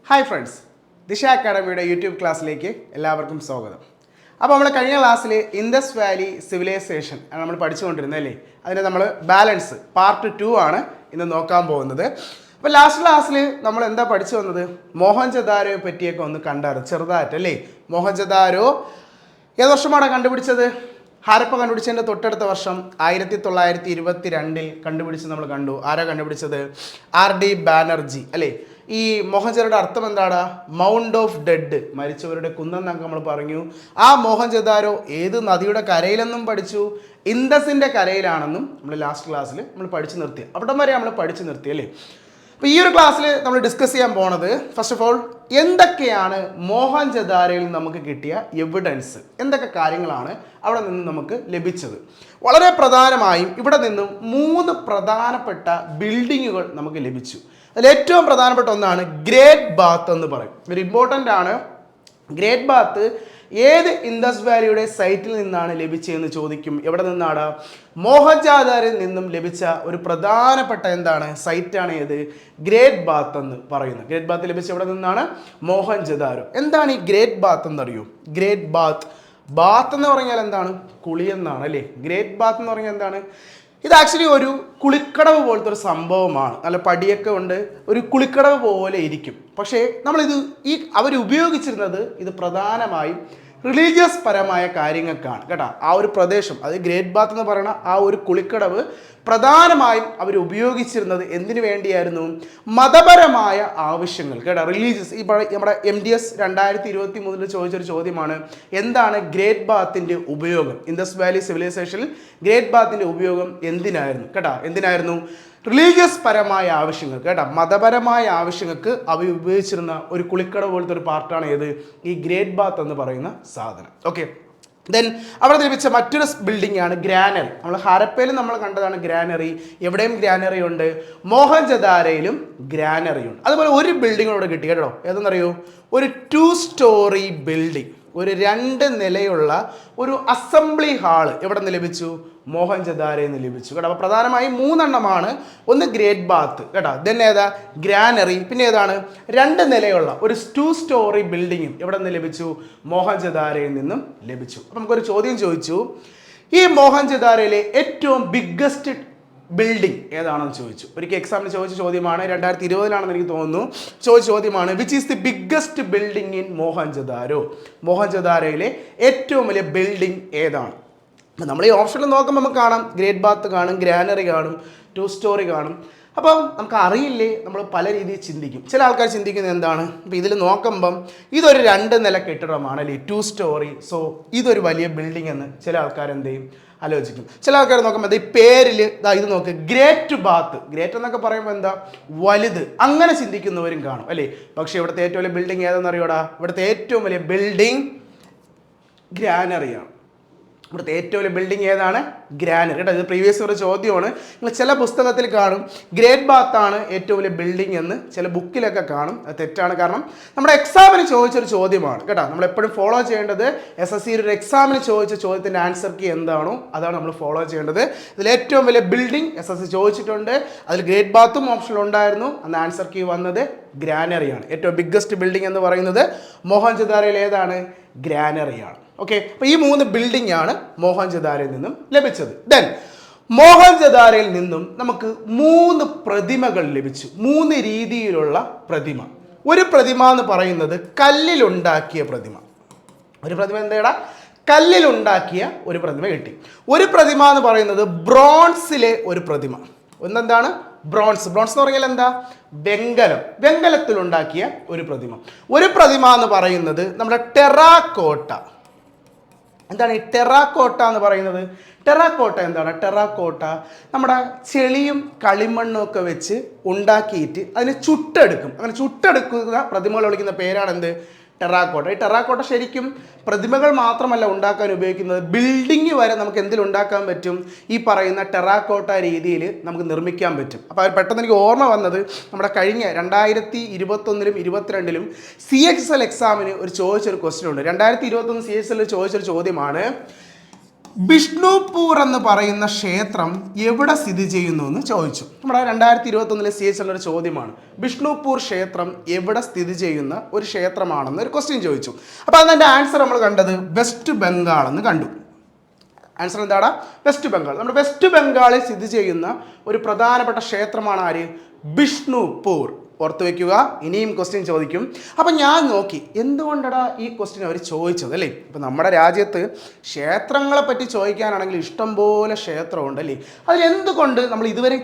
Hi friends, ദിശ അക്കാഡമിയുടെ YouTube ക്ലാസ്സിലേക്ക് എല്ലാവർക്കും സ്വാഗതം. അപ്പോൾ നമ്മൾ കഴിഞ്ഞ ക്ലാസ്സിൽ ഇൻഡസ് വാലി സിവിലൈസേഷൻ നമ്മൾ പഠിച്ചുകൊണ്ടിരുന്നത് അല്ലേ? അതിൻ്റെ നമ്മൾ ബാലൻസ് പാർട്ട് 2 ആണ് ഇന്ന് നോക്കാൻ പോകുന്നത്. അപ്പോൾ ലാസ്റ്റ് ക്ലാസ്സിൽ നമ്മൾ എന്താ പഠിച്ചു വന്നത്? മോഹൻജദാരോയെ പറ്റിയൊക്കെ ഒന്ന് കണ്ടായിരുന്നു ചെറുതായിട്ടല്ലേ. മോഹൻജദാരോ ഏത് വർഷമാണ് കണ്ടുപിടിച്ചത്? ഹാരപ്പ കണ്ടുപിടിച്ചതിൻ്റെ തൊട്ടടുത്ത വർഷം 1922 കണ്ടുപിടിച്ച് നമ്മൾ കണ്ടു. ആരാ കണ്ടുപിടിച്ചത്? RD ബാനർജി അല്ലേ. ഈ മോഹൻജദാരോയുടെ അർത്ഥം എന്താണ്? മൗണ്ട് ഓഫ് ഡെഡ്, മരിച്ചവരുടെ കുന്നെന്നൊക്കെ നമ്മൾ പറഞ്ഞു. ആ മോഹൻജദാരോ ഏത് നദിയുടെ കരയിലെന്നും പഠിച്ചു? ഇൻഡസിൻ്റെ കരയിലാണെന്നും നമ്മൾ ലാസ്റ്റ് ക്ലാസ്സിൽ നമ്മൾ പഠിച്ചു നിർത്തി. അവിടം വരെ നമ്മൾ പഠിച്ചു നിർത്തി അല്ലേ. അപ്പോൾ ഈ ഒരു ക്ലാസ്സിൽ നമ്മൾ ഡിസ്കസ് ചെയ്യാൻ പോണത് ഫസ്റ്റ് ഓഫ് ഓൾ എന്തൊക്കെയാണ് മോഹൻജദാരോയിൽ നമുക്ക് കിട്ടിയ എവിഡൻസ്, എന്തൊക്കെ കാര്യങ്ങളാണ് അവിടെ നിന്ന് നമുക്ക് ലഭിച്ചത്. വളരെ പ്രധാനമായും ഇവിടെ നിന്നും 3 പ്രധാനപ്പെട്ട ബിൽഡിങ്ങുകൾ നമുക്ക് ലഭിച്ചു. അതിൽ ഏറ്റവും പ്രധാനപ്പെട്ട ഒന്നാണ് ഗ്രേറ്റ് ബാത്ത് എന്ന് പറയും. ഒരു ഇമ്പോർട്ടൻ്റ് ആണ്. ഗ്രേറ്റ് ബാത്ത് ഏത് ഇൻഡസ് വാലിയുടെ സൈറ്റിൽ നിന്നാണ് ലഭിച്ചതെന്ന് ചോദിക്കും. എവിടെ നിന്നാണ്? മോഹൻജദാരോയിൽ നിന്നും ലഭിച്ച ഒരു പ്രധാനപ്പെട്ട എന്താണ് സൈറ്റാണ് ഏത്? ഗ്രേറ്റ് ബാത്ത് എന്ന് പറയുന്നത്. ഗ്രേറ്റ് ബാത്ത് ലഭിച്ച എവിടെ നിന്നാണ്? മോഹൻജദാരോ. എന്താണ് ഈ ഗ്രേറ്റ് ബാത്ത് എന്നറിയോ? ഗ്രേറ്റ് ബാത്ത്, ബാത്ത് എന്ന് പറഞ്ഞാൽ എന്താണ്? കുളിയെന്നാണ് അല്ലേ. ഗ്രേറ്റ് ബാത്ത് എന്ന് പറഞ്ഞാൽ എന്താണ്? ഇത് ആക്ച്വലി ഒരു കുളിക്കടവ് പോലത്തെ ഒരു സംഭവമാണ്. നല്ല പടിയൊക്കെ ഉണ്ട്, ഒരു കുളിക്കടവ് പോലെ ഇരിക്കും. പക്ഷേ നമ്മളിത് അവരുപയോഗിച്ചിരുന്നത് ഇത് പ്രധാനമായും റിലീജിയസ് പരമായ കാര്യങ്ങൾക്കാണ് കേട്ടോ. ആ ഒരു പ്രദേശം, അത് ഗ്രേറ്റ് ബാത്ത് എന്ന് പറയുന്ന ആ ഒരു കുളിക്കടവ് പ്രധാനമായും അവർ ഉപയോഗിച്ചിരുന്നത് എന്തിനു വേണ്ടിയായിരുന്നു? മതപരമായ ആവശ്യങ്ങൾ കേട്ടോ, റിലീജിയസ്. ഈ നമ്മുടെ MDS 2023 ചോദിച്ചൊരു ചോദ്യമാണ്, എന്താണ് ഗ്രേറ്റ് ബാത്തിൻ്റെ ഉപയോഗം? ഇൻഡസ് വാലി സിവിലൈസേഷനിൽ ഗ്രേറ്റ് ബാത്തിൻ്റെ ഉപയോഗം എന്തിനായിരുന്നു കേട്ടോ? എന്തിനായിരുന്നു? റിലീജിയസ് പരമായ ആവശ്യങ്ങൾ കേട്ടോ, മതപരമായ ആവശ്യങ്ങൾക്ക് അവ ഉപയോഗിച്ചിരുന്ന ഒരു കുളിക്കട പോലത്തെ ഒരു പാർട്ടാണ് ഏത്? ഈ ഗ്രേറ്റ് ബാത്ത് എന്ന് പറയുന്ന സാധനം. ഓക്കെ, ദെൻ അവിടെ ലഭിച്ച മറ്റൊരു ബിൽഡിംഗ് ആണ് ഗ്രാനറി. നമ്മൾ ഹാരപ്പയിൽ നമ്മൾ കണ്ടതാണ് ഗ്രാനറി. എവിടെയും ഗ്രാനറി ഉണ്ട്, മോഹൻജദാരോയിലും ഗ്രാനറി ഉണ്ട്. അതുപോലെ ഒരു ബിൽഡിംഗ് ഇവിടെ കിട്ടി കേട്ടോ. ഏതെന്നറിയോ? ഒരു 2 സ്റ്റോറി ബിൽഡിംഗ്, ഒരു 2 നിലയുള്ള ഒരു അസംബ്ലി ഹാള് എവിടെ നിന്ന് ലഭിച്ചു? മോഹൻജദാരോയിൽ നിന്ന് ലഭിച്ചു കേട്ടോ. അപ്പോൾ പ്രധാനമായും 3 എണ്ണമാണ്. ഒന്ന് ഗ്രേറ്റ് ബാത്ത് കേട്ടോ, ദെൻ ഏതാ? ഗ്രാനറി, പിന്നെ ഏതാണ്? 2 നിലയുള്ള ഒരു 2 സ്റ്റോറി ബിൽഡിങ്ങും എവിടെ നിന്ന് ലഭിച്ചു? മോഹൻജദാരോയിൽ നിന്നും ലഭിച്ചു. അപ്പം നമുക്കൊരു ചോദ്യം ചോദിച്ചു, ഈ മോഹൻജദാരോയിലെ ഏറ്റവും ബിഗ്ഗസ്റ്റ് ബിൽഡിംഗ് ഏതാണെന്ന് ചോദിച്ചു. ഒരിക്കൽ എക്സാമിന് ചോദിച്ച ചോദ്യമാണ്, 2020 എനിക്ക് തോന്നുന്നു ചോദിച്ച ചോദ്യമാണ്, which is the biggest building in Mohenjodaro? മോഹൻജദാരോയിലെ ഏറ്റവും വലിയ ബിൽഡിംഗ് ഏതാണ്? നമ്മൾ ഈ ഓപ്ഷനിൽ നോക്കുമ്പോൾ നമുക്ക് കാണാം, ഗ്രേറ്റ് ബാത്ത് കാണും, ഗ്രാനറി കാണും, 2 സ്റ്റോറി കാണും. അപ്പം നമുക്ക് അറിയില്ലേ, നമ്മൾ പല രീതിയിൽ ചിന്തിക്കും. ചില ആൾക്കാർ ചിന്തിക്കുന്നത് എന്താണ്? ഇപ്പോൾ ഇതിൽ നോക്കുമ്പം ഇതൊരു 2 നില കെട്ടിടമാണ് അല്ലേ, 2 സ്റ്റോറി, സോ ഇതൊരു വലിയ ബിൽഡിംഗ് എന്ന് ചില ആൾക്കാർ എന്ത് ചെയ്യും? ആലോചിക്കും. ചില ആൾക്കാർ നോക്കുമ്പോൾ ഈ പേരിൽ ഇത് നോക്ക്, ഗ്രേറ്റ് ബാത്ത്. ഗ്രേറ്റ് എന്നൊക്കെ പറയുമ്പോൾ എന്താ? വലുത്, അങ്ങനെ ചിന്തിക്കുന്നവരും കാണും അല്ലേ. പക്ഷേ ഇവിടുത്തെ ഏറ്റവും വലിയ ബിൽഡിംഗ് ഏതെന്ന് അറിയോടാ? ഇവിടുത്തെ ഏറ്റവും വലിയ ബിൽഡിംഗ് ഗ്രാനറിയാണ്. ഇവിടുത്തെ ഏറ്റവും വലിയ ബിൽഡിംഗ് ഏതാണ്? ഗ്രാനറി കേട്ടോ. ഇത് പ്രീവിയസ് ഒരു ചോദ്യമാണ്. നിങ്ങൾ ചില പുസ്തകത്തിൽ കാണും ഗ്രേറ്റ് ബാത്ത് ആണ് ഏറ്റവും വലിയ ബിൽഡിംഗ് എന്ന്, ചില ബുക്കിലൊക്കെ കാണും. അത് തെറ്റാണ്. കാരണം നമ്മുടെ എക്സാമിന് ചോദിച്ചൊരു ചോദ്യമാണ് കേട്ടോ. നമ്മൾ എപ്പോഴും ഫോളോ ചെയ്യേണ്ടത് SSC ഒരു എക്സാമിന് ചോദിച്ച ചോദ്യത്തിൻ്റെ ആൻസർ കീ എന്താണോ അതാണ് നമ്മൾ ഫോളോ ചെയ്യേണ്ടത്. ഇതിൽ ഏറ്റവും വലിയ ബിൽഡിംഗ് SSC ചോദിച്ചിട്ടുണ്ട്. അതിൽ ഗ്രേറ്റ് ബാത്തും ഓപ്ഷൻ ഉണ്ടായിരുന്നു. അന്ന് ആൻസർ കീ വന്നത് ഗ്രാനറിയാണ്. ഏറ്റവും ബിഗ്ഗസ്റ്റ് ബിൽഡിംഗ് എന്ന് പറയുന്നത് മോഹൻജദാരോയിൽ ഏതാണ്? ഗ്രാനറിയാണ്. ഓക്കെ, അപ്പോൾ ഈ 3 ബിൽഡിംഗ് ആണ് മോഹൻജദാരോയിൽ നിന്നും ലഭിച്ചത്. ദെൻ മോഹൻജദാരോയിൽ നിന്നും നമുക്ക് 3 പ്രതിമകൾ ലഭിച്ചു. 3 രീതിയിലുള്ള പ്രതിമ. ഒരു പ്രതിമ എന്ന് പറയുന്നത് കല്ലിലുണ്ടാക്കിയ പ്രതിമ. ഒരു പ്രതിമ എന്താ? കല്ലിലുണ്ടാക്കിയ ഒരു പ്രതിമ കിട്ടി. ഒരു പ്രതിമ എന്ന് പറയുന്നത് ബ്രോൺസിലെ ഒരു പ്രതിമ. ഒന്നെന്താണ്? ബ്രോൺസ്. ബ്രോൺസ് എന്ന് പറഞ്ഞാൽ എന്താ? വെങ്കലം. വെങ്കലത്തിലുണ്ടാക്കിയ ഒരു പ്രതിമ. ഒരു പ്രതിമ എന്ന് പറയുന്നത് നമ്മുടെ ടെറാക്കോട്ട. എന്താണ് ഈ ടെറാക്കോട്ട എന്ന് പറയുന്നത്? ടെറാക്കോട്ട എന്താണ്? ടെറാക്കോട്ട നമ്മുടെ ചെളിയും കളിമണ്ണും ഒക്കെ വെച്ച് ഉണ്ടാക്കിയിട്ട് അതിനെ ചുട്ടെടുക്കും. അങ്ങനെ ചുട്ടെടുക്കുന്ന പ്രതിമകൾ വിളിക്കുന്ന പേരാണ് എന്ത്? ടെറാക്കോട്ട. ഈ ടെറാക്കോട്ട ശരിക്കും പ്രതിമകൾ മാത്രമല്ല ഉണ്ടാക്കാൻ ഉപയോഗിക്കുന്നത്, ബിൽഡിംഗ് വരെ നമുക്ക് എന്തിലുണ്ടാക്കാൻ പറ്റും? ഈ പറയുന്ന ടെറാക്കോട്ട രീതിയിൽ നമുക്ക് നിർമ്മിക്കാൻ പറ്റും. അപ്പോൾ പെട്ടെന്ന് എനിക്ക് ഓർമ്മ വന്നത് നമ്മുടെ കഴിഞ്ഞ 2021 22 CHSL എക്സാമിന് ചോദിച്ചൊരു ക്വസ്റ്റ്യൻ ഉണ്ട്. 2021 CHSL ചോദിച്ചൊരു ചോദ്യമാണ്, ബിഷ്ണുപൂർ എന്ന് പറയുന്ന ക്ഷേത്രം എവിടെ സ്ഥിതി ചെയ്യുന്നു എന്ന് ചോദിച്ചു. നമ്മുടെ 2021 CH ഒരു ചോദ്യമാണ്. ബിഷ്ണുപൂർ ക്ഷേത്രം എവിടെ സ്ഥിതി ചെയ്യുന്ന ഒരു ക്ഷേത്രമാണെന്ന് ഒരു ക്വസ്റ്റ്യൻ ചോദിച്ചു. അപ്പോൾ അതിൻ്റെ ആൻസർ നമ്മൾ കണ്ടത് വെസ്റ്റ് ബംഗാൾ എന്ന് കണ്ടു. ആൻസർ എന്താണ്? വെസ്റ്റ് ബംഗാൾ. നമ്മുടെ വെസ്റ്റ് ബംഗാളിൽ സ്ഥിതി ചെയ്യുന്ന ഒരു പ്രധാനപ്പെട്ട ക്ഷേത്രമാണ് ആര്? ബിഷ്ണുപൂർ. ഓർത്ത് വയ്ക്കുക, ഇനിയും ക്വസ്റ്റ്യൻ ചോദിക്കും. അപ്പം ഞാൻ നോക്കി എന്തുകൊണ്ടാണ് ഈ ക്വസ്റ്റ്യൻ അവർ ചോദിച്ചത് അല്ലേ. ഇപ്പം നമ്മുടെ രാജ്യത്ത് ക്ഷേത്രങ്ങളെ പറ്റി ചോദിക്കാനാണെങ്കിൽ ഇഷ്ടംപോലെ ക്ഷേത്രമുണ്ട് അല്ലേ. അതിലെന്തുകൊണ്ട് നമ്മൾ ഇതുവരെ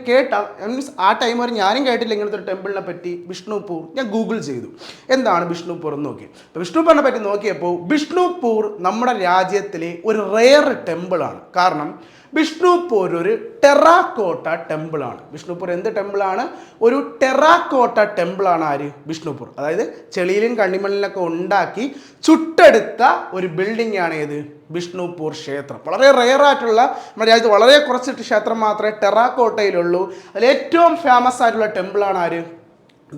മീൻസ് ആ ടൈം വരെ ഞാനും കേട്ടില്ല ഇങ്ങനത്തെ ഒരു ടെമ്പിളിനെ പറ്റി. ബിഷ്ണുപൂർ ഞാൻ ഗൂഗിൾ ചെയ്തു, എന്താണ് ബിഷ്ണുപൂർ എന്ന് നോക്കി. അപ്പോൾ ബിഷ്ണുപൂറിനെ പറ്റി നോക്കിയപ്പോൾ ബിഷ്ണുപൂർ നമ്മുടെ രാജ്യത്തിലെ ഒരു റെയർ ടെമ്പിളാണ്. കാരണം ബിഷ്ണുപൂർ ഒരു ടെറാക്കോട്ട ടെമ്പിളാണ്. ബിഷ്ണുപൂർ എന്ത് ടെമ്പിളാണ്? ഒരു ടെറാക്കോട്ട ടെമ്പിളാണ് ആര്? ബിഷ്ണുപൂർ. അതായത് ചെളിയിലും കണ്ണിമണ്ണിലൊക്കെ ഉണ്ടാക്കി ചുട്ടെടുത്ത ഒരു ബിൽഡിംഗ് ആണ് ഏത്? ബിഷ്ണുപൂർ ക്ഷേത്രം. വളരെ റെയറായിട്ടുള്ള, നമ്മുടെ രാജ്യത്ത് വളരെ കുറച്ചിട്ട് ക്ഷേത്രം മാത്രമേ ടെറാക്കോട്ടയിലുള്ളൂ. അതിൽ ഏറ്റവും ഫേമസ് ആയിട്ടുള്ള ടെമ്പിളാണ് ആര്?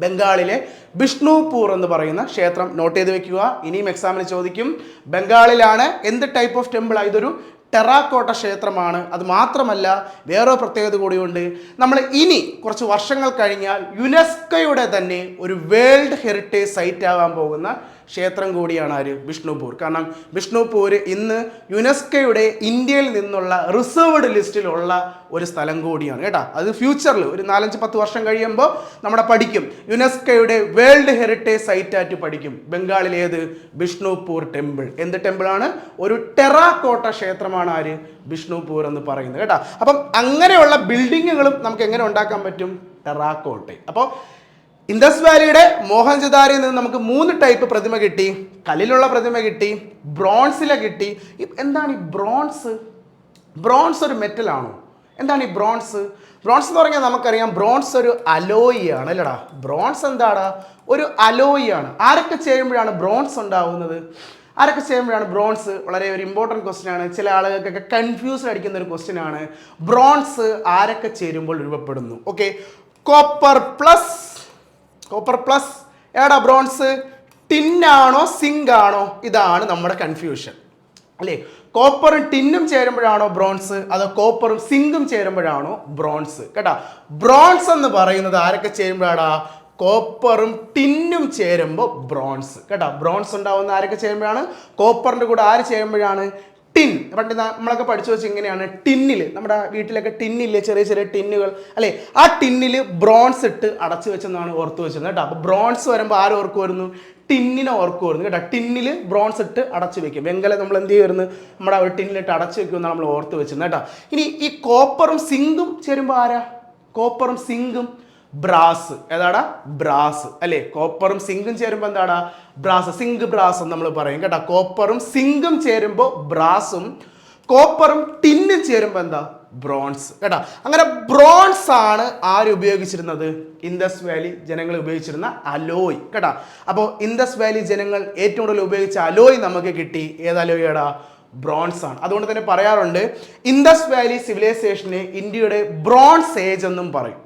ബംഗാളിലെ ബിഷ്ണുപൂർ എന്ന് പറയുന്ന ക്ഷേത്രം. നോട്ട് ചെയ്ത് വെക്കുക, ഇനിയും എക്സാമിന് ചോദിക്കും. ബംഗാളിലാണ്. എന്ത് ടൈപ്പ് ഓഫ് ടെമ്പിളാണ്? ഇതൊരു ടെറാക്കോട്ട ക്ഷേത്രമാണ്. അത് മാത്രമല്ല വേറെ പ്രത്യേകത കൂടിയുണ്ട്. നമ്മൾ ഇനി കുറച്ച് വർഷങ്ങൾ കഴിഞ്ഞാൽ യുനെസ്കോയുടെ തന്നെ ഒരു വേൾഡ് ഹെറിറ്റേജ് സൈറ്റ് ആവാൻ പോകുന്ന ക്ഷേത്രം കൂടിയാണ് ആര്? ബിഷ്ണുപൂർ. കാരണം ബിഷ്ണുപൂർ ഇന്ന് യുനെസ്കോയുടെ ഇന്ത്യയിൽ നിന്നുള്ള റിസർവ്ഡ് ലിസ്റ്റിലുള്ള ഒരു സ്ഥലം കൂടിയാണ് കേട്ടോ. അത് ഫ്യൂച്ചറിൽ ഒരു 4-10 വർഷം കഴിയുമ്പോൾ നമ്മുടെ പഠിക്കും, യുനെസ്കോയുടെ വേൾഡ് ഹെറിറ്റേജ് സൈറ്റ് ആയിട്ട് പഠിക്കും. ബംഗാളിലേത്? ബിഷ്ണുപൂർ ടെമ്പിൾ. എന്ത് ടെമ്പിളാണ്? ഒരു ടെറാക്കോട്ട ക്ഷേത്രമാണ് ആര്? ബിഷ്ണുപൂർ എന്ന് പറയുന്നത് കേട്ടോ. അപ്പം അങ്ങനെയുള്ള ബിൽഡിങ്ങുകളും നമുക്ക് എങ്ങനെ ഉണ്ടാക്കാൻ പറ്റും? ടെറാക്കോട്ട. അപ്പോൾ ഇൻഡസ് വാലിയുടെ മോഹൻജദാരയിൽ നിന്ന് നമുക്ക് 3 ടൈപ്പ് പ്രതിമ കിട്ടി. കല്ലിലുള്ള പ്രതിമ കിട്ടി, ബ്രോൺസിലെ കിട്ടി. എന്താണ് ഈ ബ്രോൺസ്? ബ്രോൺസ് ഒരു മെറ്റലാണോ? എന്താണ് ഈ ബ്രോൺസ്? ബ്രോൺസ് എന്ന് പറഞ്ഞാൽ നമുക്കറിയാം ബ്രോൺസ് ഒരു അലോയി ആണ് അല്ലടാ. ബ്രോൺസ് എന്താണ്? ഒരു അലോയി ആണ്. ആരൊക്കെ ചേരുമ്പോഴാണ് ബ്രോൺസ് ഉണ്ടാവുന്നത്? ആരൊക്കെ ചെയ്യുമ്പോഴാണ് ബ്രോൺസ്? വളരെ ഒരു ഇമ്പോർട്ടൻറ്റ് ക്വസ്റ്റ്യൻ ആണ്. ചില ആളുകൾക്കൊക്കെ കൺഫ്യൂസ് അടിക്കുന്ന ഒരു ക്വസ്റ്റ്യൻ ആണ്. ബ്രോൺസ് ആരൊക്കെ ചേരുമ്പോൾ രൂപപ്പെടുന്നു? ഓക്കെ, കോപ്പർ പ്ലസ് ഏടാ ബ്രോൺസ്? ടിന്നാണോ സിങ്ക് ആണോ? ഇതാണ് നമ്മുടെ കൺഫ്യൂഷൻ അല്ലേ. കോപ്പറും ടിന്നും ചേരുമ്പോഴാണോ ബ്രോൺസ്, അതോ കോപ്പറും സിങ്കും ചേരുമ്പോഴാണോ ബ്രോൺസ്? കേട്ടോ, ബ്രോൺസ് എന്ന് പറയുന്നത് ആരൊക്കെ ചേരുമ്പോഴാടാ? കോപ്പറും ടിന്നും ചേരുമ്പോൾ ബ്രോൺസ്. കേട്ടോ, ബ്രോൺസ് ഉണ്ടാവുന്ന ആരൊക്കെ ചേരുമ്പോഴാണ്? കോപ്പറിൻ്റെ കൂടെ ആര് ചേരുമ്പോഴാണ്? ടിൻ. പണ്ട് നമ്മളൊക്കെ പഠിച്ചു വെച്ച് ഇങ്ങനെയാണ്, ടിന്നിൽ, നമ്മുടെ വീട്ടിലൊക്കെ ടിന്നില്ലേ, ചെറിയ ചെറിയ ടിന്നുകൾ അല്ലേ, ആ ടിന്നിൽ ബ്രോൺസ് ഇട്ട് അടച്ചു വെച്ചെന്നാണ് ഓർത്ത് വെച്ചിരുന്നത് കേട്ടോ. അപ്പോൾ ബ്രോൺസ് വരുമ്പോൾ ആരും ഓർക്കുമായിരുന്നു? ടിന്നിനെ ഓർക്കുമായിരുന്നു കേട്ടോ. ടിന്നിൽ ബ്രോൺസ് ഇട്ട് അടച്ചു വെക്കും. വെങ്കലം നമ്മൾ എന്ത് ചെയ്യുമായിരുന്നു? നമ്മുടെ ഒരു ടിന്നിലിട്ട് അടച്ചു വെക്കുമെന്നാണ് നമ്മൾ ഓർത്ത് വെച്ചിരുന്നത് കേട്ടോ. ഇനി ഈ കോപ്പറും സിങ്കും ചേരുമ്പോൾ ആരാ? കോപ്പറും സിങ്കും ബ്രാസ്. ഏതാടാ? ബ്രാസ് അല്ലേ. കോപ്പറും സിങ്കും ചേരുമ്പോൾ എന്താടാ? ബ്രാസ്. സിങ്ക് ബ്രാസ് എന്ന് നമ്മൾ പറയും കേട്ടോ. കോപ്പറും സിങ്കും ചേരുമ്പോൾ ബ്രാസും, കോപ്പറും ടിന്നും ചേരുമ്പോൾ എന്താ? ബ്രോൺസ് കേട്ടോ. അങ്ങനെ ബ്രോൺസ് ആണ് ആര് ഉപയോഗിച്ചിരുന്നത്? ഇൻഡസ് വാലി ജനങ്ങൾ ഉപയോഗിച്ചിരുന്ന അലോയ് കേട്ടോ. അപ്പോൾ ഇൻഡസ് വാലി ജനങ്ങൾ ഏറ്റവും കൂടുതൽ ഉപയോഗിച്ച അലോയ് നമുക്ക് കിട്ടി. ഏത് അലോയാടാ? ബ്രോൺസ് ആണ്. അതുകൊണ്ട് തന്നെ പറയാറുണ്ട് ഇൻഡസ് വാലി സിവിലൈസേഷനെ ഇന്ത്യയുടെ ബ്രോൺസ് ഏജ് എന്നും പറയും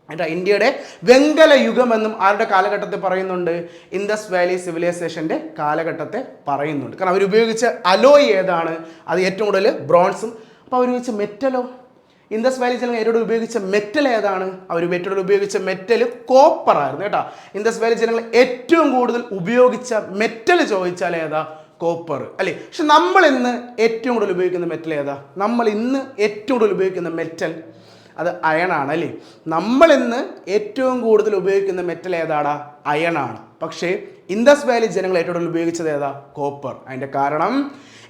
കേട്ടോ. ഇന്ത്യയുടെ വെങ്കല യുഗമെന്നും ആരുടെ കാലഘട്ടത്തെ പറയുന്നുണ്ട്? ഇൻഡസ് വാലി സിവിലൈസേഷൻ്റെ കാലഘട്ടത്തെ പറയുന്നുണ്ട്. കാരണം അവരുപയോഗിച്ച അലോയ് ഏതാണ്? അത് ഏറ്റവും കൂടുതൽ ബ്രോൺസും. അപ്പോൾ അവരുപയോഗിച്ച മെറ്റലോ? ഇൻഡസ് വാലി ജനങ്ങൾ ഏറ്റവും ഉപയോഗിച്ച മെറ്റൽ ഏതാണ്? അവർ ഏറ്റവും കൂടുതൽ ഉപയോഗിച്ച മെറ്റൽ കോപ്പർ ആയിരുന്നു കേട്ടോ. ഇൻഡസ് വാലി ജനങ്ങൾ ഏറ്റവും കൂടുതൽ ഉപയോഗിച്ച മെറ്റൽ ചോദിച്ചാൽ ഏതാ? കോപ്പർ അല്ലേ. പക്ഷെ നമ്മൾ ഇന്ന് ഏറ്റവും കൂടുതൽ ഉപയോഗിക്കുന്ന മെറ്റൽ ഏതാ? നമ്മൾ ഇന്ന് ഏറ്റവും കൂടുതൽ ഉപയോഗിക്കുന്ന മെറ്റൽ അത് അയണാണ് അല്ലേ. നമ്മൾ ഇന്ന് ഏറ്റവും കൂടുതൽ ഉപയോഗിക്കുന്ന മെറ്റൽ ഏതാടാ? അയണാണ്. പക്ഷേ ഇൻഡസ് വാലി ജനങ്ങൾ ഏറ്റവും കൂടുതൽ ഉപയോഗിച്ചത് ഏതാ? കോപ്പർ. അതിൻ്റെ കാരണം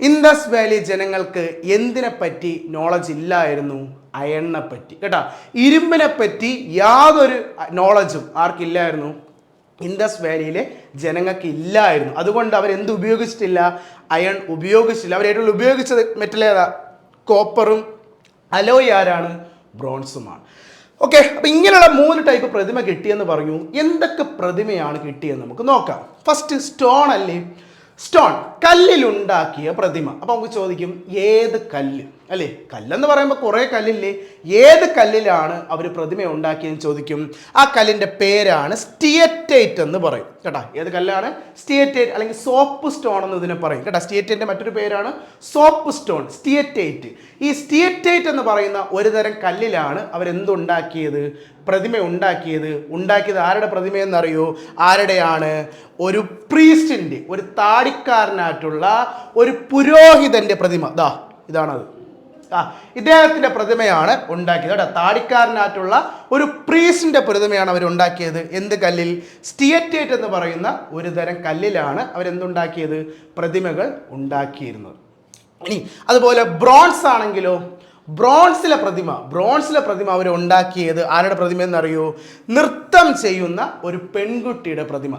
ഇൻഡസ് വാലി ജനങ്ങൾക്ക് എന്തിനെ പറ്റി നോളജ് ഇല്ലായിരുന്നു? അയണിനെ പറ്റി കേട്ടോ. ഇരുമ്പിനെ പറ്റി യാതൊരു നോളജും ആർക്കില്ലായിരുന്നു? ഇൻഡസ് വാലിയിലെ ജനങ്ങൾക്ക് ഇല്ലായിരുന്നു. അതുകൊണ്ട് അവരെന്ത് ഉപയോഗിച്ചിട്ടില്ല? അയൺ ഉപയോഗിച്ചില്ല. അവർ ഏറ്റവും ഉപയോഗിച്ചത് മെറ്റൽ ഏതാ? കോപ്പറും. അലോയ് ആരാണ്? ബ്രോൺസുമാണ്. ഓക്കെ, അപ്പോൾ ഇങ്ങനെയുള്ള 3 ടൈപ്പ് പ്രതിമ കിട്ടിയെന്ന് പറഞ്ഞു. എന്തൊക്കെ പ്രതിമയാണ് കിട്ടിയെന്ന് നമുക്ക് നോക്കാം. ഫസ്റ്റ് സ്റ്റോൺ അല്ലേ. സ്റ്റോൺ, കല്ലിലുണ്ടാക്കിയ പ്രതിമ. അപ്പോൾ നമുക്ക് ചോദിക്കും ഏത് കല്ല് അല്ലേ? കല്ലെന്ന് പറയുമ്പോൾ കുറേ കല്ലില്ലേ, ഏത് കല്ലിലാണ് അവർ പ്രതിമ ഉണ്ടാക്കിയെന്ന് ചോദിക്കും. ആ കല്ലിൻ്റെ പേരാണ് സ്റ്റിയറ്റേറ്റ് എന്ന് പറയും കേട്ടോ. ഏത് കല്ലാണ്? സ്റ്റിയറ്റേറ്റ് അല്ലെങ്കിൽ സോപ്പ് സ്റ്റോൺ എന്ന് ഇതിനെ പറയും കേട്ടോ. സ്റ്റിയറ്റേറ്റിൻ്റെ മറ്റൊരു പേരാണ് സോപ്പ് സ്റ്റോൺ, സ്റ്റിയറ്റേറ്റ്. ഈ സ്റ്റിയറ്റേറ്റ് എന്ന് പറയുന്ന ഒരു തരം കല്ലിലാണ് അവരെന്തുണ്ടാക്കിയത്? പ്രതിമ ഉണ്ടാക്കിയത് ആരുടെ പ്രതിമയെന്നറിയോ? ആരുടെയാണ്? ഒരു പ്രീസ്റ്റിൻ്റെ, ഒരു താടിക്കാരനായിട്ടുള്ള ഒരു പുരോഹിതൻ്റെ പ്രതിമ. ഇതാണത്. ഇദ്ദേഹത്തിൻ്റെ പ്രതിമയാണ് ഉണ്ടാക്കിയത് കേട്ടോ. താടിക്കാരനായിട്ടുള്ള ഒരു പ്രീസ്റ്റിൻ്റെ പ്രതിമയാണ് അവർ ഉണ്ടാക്കിയത്. എന്ത് കല്ലിൽ? സ്റ്റിയറ്റേറ്റ് എന്ന് പറയുന്ന ഒരു തരം കല്ലിലാണ് അവരെന്തുണ്ടാക്കിയത്? പ്രതിമകൾ ഉണ്ടാക്കിയിരുന്നത്. ഇനി അതുപോലെ ബ്രോൺസ് ആണെങ്കിലോ, ബ്രോൺസിലെ പ്രതിമ അവർ ഉണ്ടാക്കിയത് ആരുടെ പ്രതിമ എന്നറിയോ? നൃത്തം ചെയ്യുന്ന ഒരു പെൺകുട്ടിയുടെ പ്രതിമ.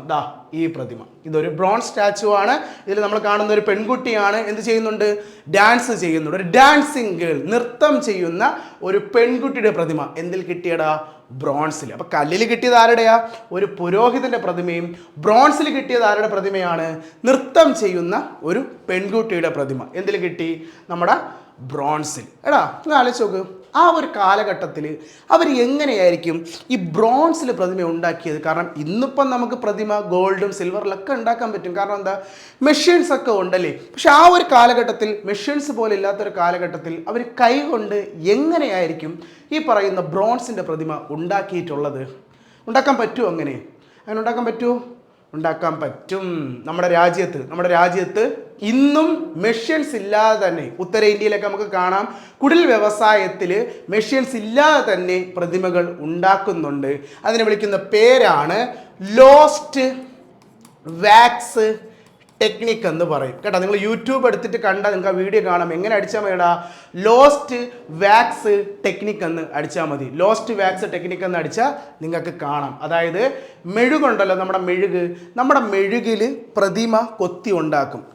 ഈ പ്രതിമ, ഇതൊരു ബ്രോൺസ് സ്റ്റാച്ചു ആണ്. ഇതിൽ നമ്മൾ കാണുന്ന ഒരു പെൺകുട്ടിയാണ് എന്ത് ചെയ്യുന്നുണ്ട്? ഡാൻസ് ചെയ്യുന്നുണ്ട്. ഒരു ഡാൻസിങ് ഗേൾ, നൃത്തം ചെയ്യുന്ന ഒരു പെൺകുട്ടിയുടെ പ്രതിമ എന്തിൽ കിട്ടിയടാ? ബ്രോൺസിൽ. അപ്പോൾ കല്ലിൽ കിട്ടിയത് ആരുടെയാ? ഒരു പുരോഹിതന്റെ പ്രതിമയും ബ്രോൺസിൽ കിട്ടിയത് ആരുടെ പ്രതിമയാണ്? നൃത്തം ചെയ്യുന്ന ഒരു പെൺകുട്ടിയുടെ പ്രതിമ. എന്തിൽ കിട്ടി? നമ്മുടെ ബ്രോൺസിൽ. ഒന്ന് ആലോചിച്ച് നോക്ക്, ആ ഒരു കാലഘട്ടത്തിൽ അവർ എങ്ങനെയായിരിക്കും ഈ ബ്രോൺസിൽ പ്രതിമ ഉണ്ടാക്കിയത്? കാരണം ഇന്നിപ്പം നമുക്ക് പ്രതിമ ഗോൾഡും സിൽവറിലൊക്കെ ഉണ്ടാക്കാൻ പറ്റും. കാരണം എന്താ? മെഷീൻസ് ഒക്കെ ഉണ്ടല്ലേ. പക്ഷെ ആ ഒരു കാലഘട്ടത്തിൽ, മെഷീൻസ് പോലെ ഇല്ലാത്തൊരു കാലഘട്ടത്തിൽ അവർ കൈകൊണ്ട് എങ്ങനെയായിരിക്കും ഈ പറയുന്ന ബ്രോൺസിൻ്റെ പ്രതിമ ഉണ്ടാക്കിയിട്ടുള്ളത്? ഉണ്ടാക്കാൻ പറ്റുമോ? അങ്ങനെ ഉണ്ടാക്കാൻ പറ്റുമോ? ഉണ്ടാക്കാൻ പറ്റും. നമ്മുടെ രാജ്യത്ത് ഇന്നും മെഷീൻസ് ഇല്ലാതെ തന്നെ, ഉത്തരേന്ത്യയിലൊക്കെ നമുക്ക് കാണാം, കുടിൽ വ്യവസായത്തിൽ മെഷീൻസ് ഇല്ലാതെ തന്നെ പ്രതിമകൾ ഉണ്ടാക്കുന്നുണ്ട്. അതിനെ വിളിക്കുന്ന പേരാണ് ലോസ്റ്റ് വാക്സ് ടെക്നിക് എന്ന് പറയും കേട്ടോ. നിങ്ങൾ യൂട്യൂബ് എടുത്തിട്ട് കണ്ടാൽ നിങ്ങൾക്ക് ആ വീഡിയോ കാണാം. എങ്ങനെ അടിച്ചാൽ മതിടാ? ലോസ്റ്റ് വാക്സ് ടെക്നിക് എന്ന് അടിച്ചാൽ മതി. ലോസ്റ്റ് വാക്സ് ടെക്നിക് എന്ന് അടിച്ചാൽ നിങ്ങൾക്ക് കാണാം. അതായത് മെഴുകുണ്ടല്ലോ, നമ്മുടെ മെഴുകിൽ പ്രതിമ കൊത്തി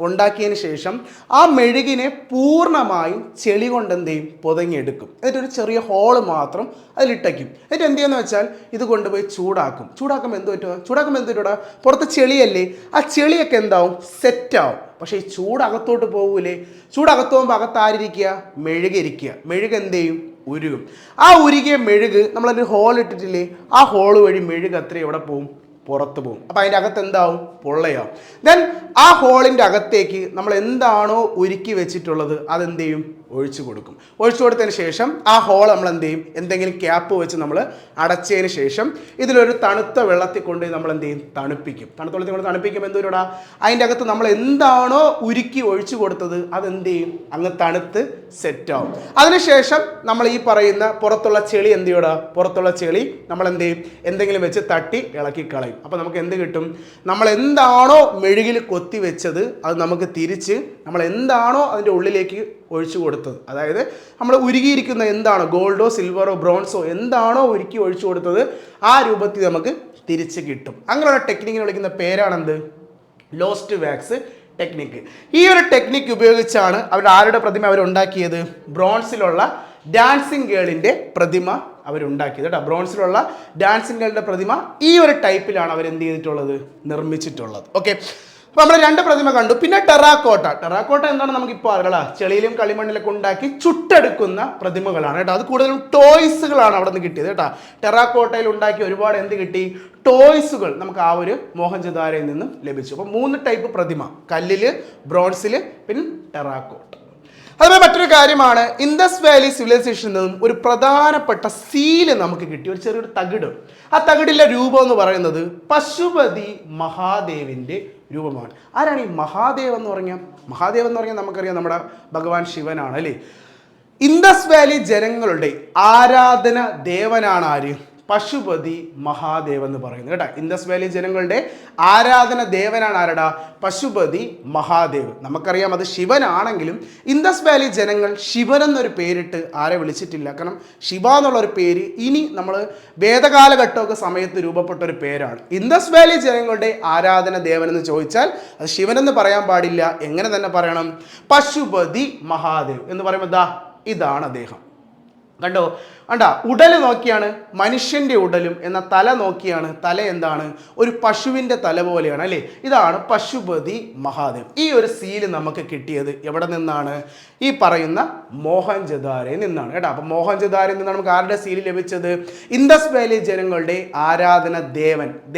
ഉണ്ടാക്കിയതിന് ശേഷം ആ മെഴുകിനെ പൂർണ്ണമായും ചെളി കൊണ്ട് എന്ത് ചെയ്യും? പൊതങ്ങിയെടുക്കും. എന്നിട്ടൊരു ചെറിയ ഹോള് മാത്രം അതിലിട്ടയ്ക്കും. എന്നിട്ട് എന്ത് ചെയ്യുന്ന വെച്ചാൽ ഇത് കൊണ്ടുപോയി ചൂടാക്കുമ്പോൾ എന്ത് പറ്റുക? പുറത്ത് ചെളിയല്ലേ, ആ ചെളിയൊക്കെ എന്താവും? സെറ്റാവും. പക്ഷേ ഈ ചൂടകത്തോട്ട് പോകൂലേ? ചൂടകത്ത് പോകുമ്പോൾ അകത്താരിരിക്കുക? മെഴുക് എന്ത് ചെയ്യും? ഉരുകും. ആ ഉരുകിയ മെഴുക് നമ്മളൊരു ഹോൾ ഇട്ടിട്ടില്ലേ, ആ ഹോള് വഴി മെഴുക് അത്ര എവിടെ പോവും? പുറത്ത് പോകും. അപ്പം അതിൻ്റെ അകത്ത് എന്താവും? പൊള്ളയാവും. ദെൻ ആ ഹോളിൻ്റെ അകത്തേക്ക് നമ്മൾ എന്താണോ ഉരുക്കി വെച്ചിട്ടുള്ളത് അതെന്ത് ചെയ്യും? ഒഴിച്ചു കൊടുത്തതിന് ശേഷം ആ ഹോൾ നമ്മൾ എന്ത് ചെയ്യും? എന്തെങ്കിലും ക്യാപ്പ് വെച്ച് നമ്മൾ അടച്ചതിന് ശേഷം ഇതിലൊരു തണുത്ത വെള്ളത്തിൽ കൊണ്ട് നമ്മൾ എന്ത് ചെയ്യും? തണുപ്പിക്കും. തണുത്ത വെള്ളത്തിൽ കൊണ്ട് തണുപ്പിക്കുമ്പോൾ എന്തോടാ? അതിൻ്റെ അകത്ത് നമ്മൾ എന്താണോ ഉരുക്കി ഒഴിച്ചു കൊടുത്തത് അതെന്ത് ചെയ്യും? അങ്ങ് തണുത്ത് സെറ്റാവും. അതിനുശേഷം നമ്മൾ ഈ പറയുന്ന പുറത്തുള്ള ചെളി എന്ത് ചെയ്യൂടാ? പുറത്തുള്ള ചെളി നമ്മൾ എന്ത് ചെയ്യും? എന്തെങ്കിലും വെച്ച് തട്ടി ഇളക്കി കളയും. അപ്പോൾ നമുക്ക് എന്ത് കിട്ടും? നമ്മൾ എന്താണോ മെഴുകിൽ കൊത്തി വെച്ചത് അത് നമുക്ക് തിരിച്ച് നമ്മൾ എന്താണോ അതിൻ്റെ ഉള്ളിലേക്ക് ഒഴിച്ചു കൊടുത്തത്, അതായത് നമ്മൾ ഉരുകിയിരിക്കുന്ന എന്താണോ, ഗോൾഡോ സിൽവറോ ബ്രോൺസോ എന്താണോ ഉരുക്കി ഒഴിച്ചു കൊടുത്തത് ആ രൂപത്തിൽ നമുക്ക് തിരിച്ച് കിട്ടും. അങ്ങനെയുള്ള ടെക്നിക്കിനെ വിളിക്കുന്ന പേരാണെന്ത്? Lost wax technique. ഈ ഒരു ടെക്നിക്ക് ഉപയോഗിച്ചാണ് ആരുടെ പ്രതിമ അവരുണ്ടാക്കിയത്? ബ്രോൺസിലുള്ള ഡാൻസിങ് ഗേളിൻ്റെ പ്രതിമ അവരുണ്ടാക്കിയത് കേട്ടോ. ബ്രോൺസിലുള്ള ഡാൻസിങ് ഗേളിൻ്റെ പ്രതിമ ഈ ഒരു ടൈപ്പിലാണ് അവരെന്ത് ചെയ്തിട്ടുള്ളത്? നിർമ്മിച്ചിട്ടുള്ളത്. ഓക്കെ, അപ്പോൾ നമ്മൾ 2 പ്രതിമ കണ്ടു. പിന്നെ ടെറാക്കോട്ട എന്താണ് നമുക്കിപ്പോൾ അറിയാം. ചെളിയിലും കളിമണ്ണിലൊക്കെ ഉണ്ടാക്കി ചുട്ടെടുക്കുന്ന പ്രതിമകളാണ് കേട്ടോ. അത് കൂടുതലും ടോയ്സുകളാണ് അവിടെ നിന്ന് കിട്ടിയത് കേട്ടോ. ടെറാക്കോട്ടയിൽ ഉണ്ടാക്കി ഒരുപാട് എന്ത് കിട്ടി? ടോയ്സുകൾ നമുക്ക് ആ ഒരു മോഹൻജദാരയിൽ നിന്നും ലഭിച്ചു. അപ്പോൾ 3 ടൈപ്പ് പ്രതിമ: കല്ലിൽ, ബ്രോൺസിൽ, പിന്നെ ടെറാക്കോട്ട. അതുപോലെ മറ്റൊരു കാര്യമാണ്, ഇൻഡസ് വാലി സിവിലൈസേഷനിൽ നിന്നും ഒരു പ്രധാനപ്പെട്ട സീല് നമുക്ക് കിട്ടി, ഒരു ചെറിയൊരു തകിട്. ആ തകിടിലെ രൂപം എന്ന് പറയുന്നത് പശുപതി മഹാദേവിൻ്റെ രൂപമാണ്. ആരാണ് ഈ മഹാദേവ് എന്ന് പറഞ്ഞാൽ? നമുക്കറിയാം നമ്മുടെ ഭഗവാൻ ശിവനാണ് അല്ലേ. ഇൻഡസ് വാലി ജനങ്ങളുടെ ആരാധന ദേവനാണ് ആര്? പശുപതി മഹാദേവ് എന്ന് പറയുന്നത് കേട്ടോ. ഇൻഡസ് വാലി ജനങ്ങളുടെ ആരാധന ദേവനാണ് ആരടാ? പശുപതി മഹാദേവ്. നമുക്കറിയാം അത് ശിവനാണെങ്കിലും ഇൻഡസ് വാലി ജനങ്ങൾ ശിവൻ എന്നൊരു പേരിട്ട് ആരെ വിളിച്ചിട്ടില്ല. കാരണം ശിവ എന്നുള്ളൊരു പേര് ഇനി നമ്മൾ വേദകാലഘട്ടമൊക്കെ സമയത്ത് രൂപപ്പെട്ട ഒരു പേരാണ്. ഇൻഡസ് വാലി ജനങ്ങളുടെ ആരാധന ദേവൻ എന്ന് ചോദിച്ചാൽ അത് ശിവനെന്ന് പറയാൻ പാടില്ല. എങ്ങനെ തന്നെ പറയണം? പശുപതി മഹാദേവ് എന്ന് പറയുമ്പോൾ ഇതാണ് അദ്ദേഹം. കണ്ടോ കണ്ട ഉടൽ നോക്കിയാണ് മനുഷ്യൻ്റെ ഉടലും, എന്ന തല നോക്കിയാണ് തല എന്താണ് ഒരു പശുവിൻ്റെ തല പോലെയാണ് അല്ലേ. ഇതാണ് പശുപതി മഹാദേവ്. ഈ ഒരു സീല് നമുക്ക് കിട്ടിയത് എവിടെ നിന്നാണ്? ഈ പറയുന്ന മോഹൻജദാരയിൽ നിന്നാണ് കേട്ടോ. അപ്പം മോഹൻജദാരയിൽ നിന്നാണ് നമുക്ക് ആരുടെ സീല് ലഭിച്ചത്? ഇൻഡസ് വാലി ജനങ്ങളുടെ ആരാധന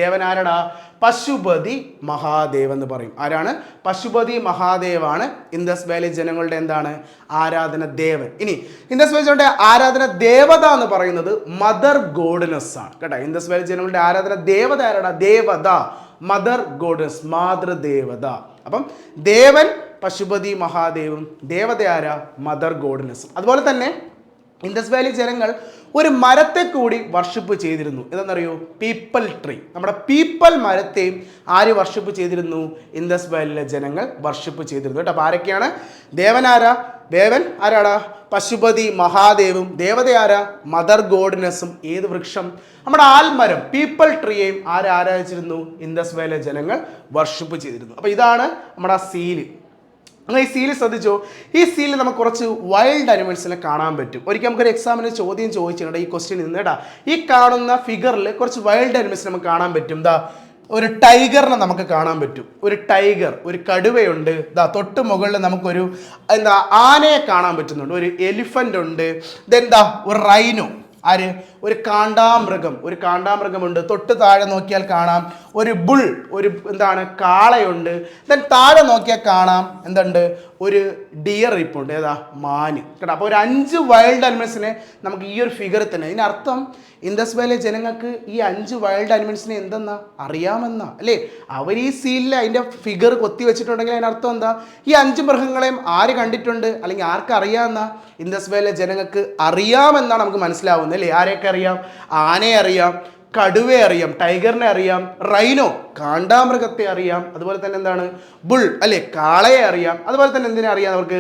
ദേവൻ ആരടാ? പശുപതി മഹാദേവ് എന്ന് പറയും. ആരാണ്? പശുപതി മഹാദേവാണ് ഇൻഡസ് വാലി ജനങ്ങളുടെ എന്താണ് ആരാധന ദേവൻ. ഇനി ഇൻഡസ് വാലി ജനങ്ങളുടെ ആരാധന ദേവത എന്ന് പറയുന്നത് മദർ ഗോഡ്നസ് ആണ് കേട്ടോ. ഇൻഡസ് വാലി ജനങ്ങളുടെ ആരാധന ദേവത ആരാടാ? ദേവത, മദർ ഗോഡ്നസ്, മാതൃദേവത. അപ്പം ദേവൻ പശുപതി മഹാദേവും, ദേവത ആരാ? മദർ ഗോഡ്നസും. അതുപോലെ തന്നെ ഇൻഡസ് വാലി ജനങ്ങൾ ഒരു മരത്തെ കൂടി വർഷിപ്പ് ചെയ്തിരുന്നു. എന്തെന്നറിയോ? പീപ്പൽ ട്രീ. നമ്മുടെ പീപ്പൽ മരത്തെയും ആര് വർഷിപ്പ് ചെയ്തിരുന്നു? ഇൻഡസ് വാലിയിലെ ജനങ്ങൾ വർഷിപ്പ് ചെയ്തിരുന്നു കേട്ടോ. അപ്പോൾ ആരൊക്കെയാണ്? ദേവൻ ആരാ? ദേവൻ ആരാടാ? പശുപതി മഹാദേവും. ദേവത ആരാ? മദർ ഗോഡ്നസും. ഏത് വൃക്ഷം? നമ്മുടെ ആൽമരം, പീപ്പൽ ട്രീയെയും ആരാധിച്ചിരുന്നു? ഇൻഡസ് വാലിയിലെ ജനങ്ങൾ വർഷിപ്പ് ചെയ്തിരുന്നു. അപ്പോൾ ഇതാണ് നമ്മുടെ ആ സീല്. നിങ്ങൾ ഈ സീല് ശ്രദ്ധിച്ചോ? ഈ സീലിൽ നമുക്ക് കുറച്ച് വൈൽഡ് അനിമൽസിനെ കാണാൻ പറ്റും. ഒരിക്കൽ നമുക്കൊരു എക്സാമിന് ചോദ്യം ചോദിച്ചിട്ടുണ്ട് ഈ ക്വസ്റ്റ്യൻ നിന്ന് കേട്ടാ. ഈ കാണുന്ന ഫിഗറിൽ കുറച്ച് വൈൽഡ് അനിമൽസിനെ നമുക്ക് കാണാൻ പറ്റും. ഒരു ടൈഗറിനെ നമുക്ക് കാണാൻ പറ്റും. ഒരു ടൈഗർ, ഒരു കടുവയുണ്ട്. തൊട്ട് മുകളിൽ നമുക്കൊരു ആനയെ കാണാൻ പറ്റുന്നുണ്ട്. ഒരു എലിഫന്റ് ഉണ്ട്. ഒരു റൈനോ, ആര്? ഒരു കാണ്ടാമൃഗമുണ്ട്. തൊട്ട് താഴെ നോക്കിയാൽ കാണാം ഒരു ബുൾ, ഒരു കാളയുണ്ട്. താഴെ നോക്കിയാൽ കാണാം ഒരു ഡിയർ ഇപ്പുണ്ട്. മാന് കേട്ടോ. അപ്പോൾ ഒരു 5 വൈൽഡ് അനിമൽസിനെ നമുക്ക് ഈ ഒരു ഫിഗറിൽ തന്നെ. ഇതിനർത്ഥം ഇൻഡസ് വാലി ജനങ്ങൾക്ക് ഈ 5 വൈൽഡ് അനിമൽസിനെ എന്തെന്നാ അറിയാമെന്നാ അല്ലേ. അവർ ഈ സീലിൽ അതിൻ്റെ ഫിഗർ കൊത്തി വെച്ചിട്ടുണ്ടെങ്കിൽ അതിനർത്ഥം എന്താ? ഈ 5 മൃഗങ്ങളെയും ആര് കണ്ടിട്ടുണ്ട്, അല്ലെങ്കിൽ ആർക്ക് അറിയാമെന്നാ? ഇൻഡസ് വാലി ജനങ്ങൾക്ക് അറിയാമെന്നാണ് നമുക്ക് മനസ്സിലാവുന്നത് അല്ലേ. ആരെയൊക്കെ അറിയാം? ആനയെ അറിയാം, കടുവയെ അറിയാം, ടൈഗറിനെ അറിയാം, റൈനോ കാണ്ടാമൃഗത്തെ അറിയാം, അതുപോലെ തന്നെ ബുൾ അല്ലെ കാളയെ അറിയാം, അതുപോലെ തന്നെ എന്തിനെ അറിയാം അവർക്ക്?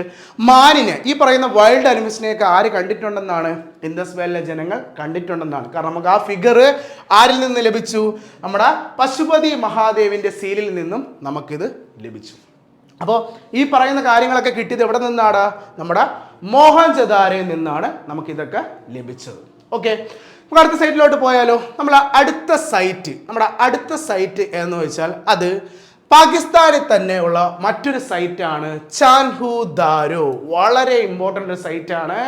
മാനിനെ. ഈ പറയുന്ന വൈൽഡ് അനിമൽസിനെയൊക്കെ ആര് കണ്ടിട്ടുണ്ടെന്നാണ്? ഇൻഡസ് വാലിയിലെ ജനങ്ങൾ കണ്ടിട്ടുണ്ടെന്നാണ്. കാരണം നമുക്ക് ആ ഫിഗർ ആരിൽ നിന്ന് ലഭിച്ചു? നമ്മുടെ പശുപതി മഹാദേവിൻ്റെ സീലിൽ നിന്നും നമുക്കിത് ലഭിച്ചു. അപ്പോൾ ഈ പറയുന്ന കാര്യങ്ങളൊക്കെ കിട്ടിയത് എവിടെ നിന്നാണ്? നമ്മുടെ മോഹൻജദാരയിൽ നിന്നാണ് നമുക്കിതൊക്കെ ലഭിച്ചത്. ഓക്കെ, നമുക്ക് അടുത്ത സൈറ്റിലോട്ട് പോയാലോ? നമ്മുടെ അടുത്ത സൈറ്റ് എന്ന് വെച്ചാൽ അത് പാകിസ്ഥാനിൽ തന്നെ ഉള്ള മറ്റൊരു സൈറ്റാണ് ചാൻഹു ദാരോ. വളരെ ഇമ്പോർട്ടൻ്റ് ഒരു സൈറ്റാണ്.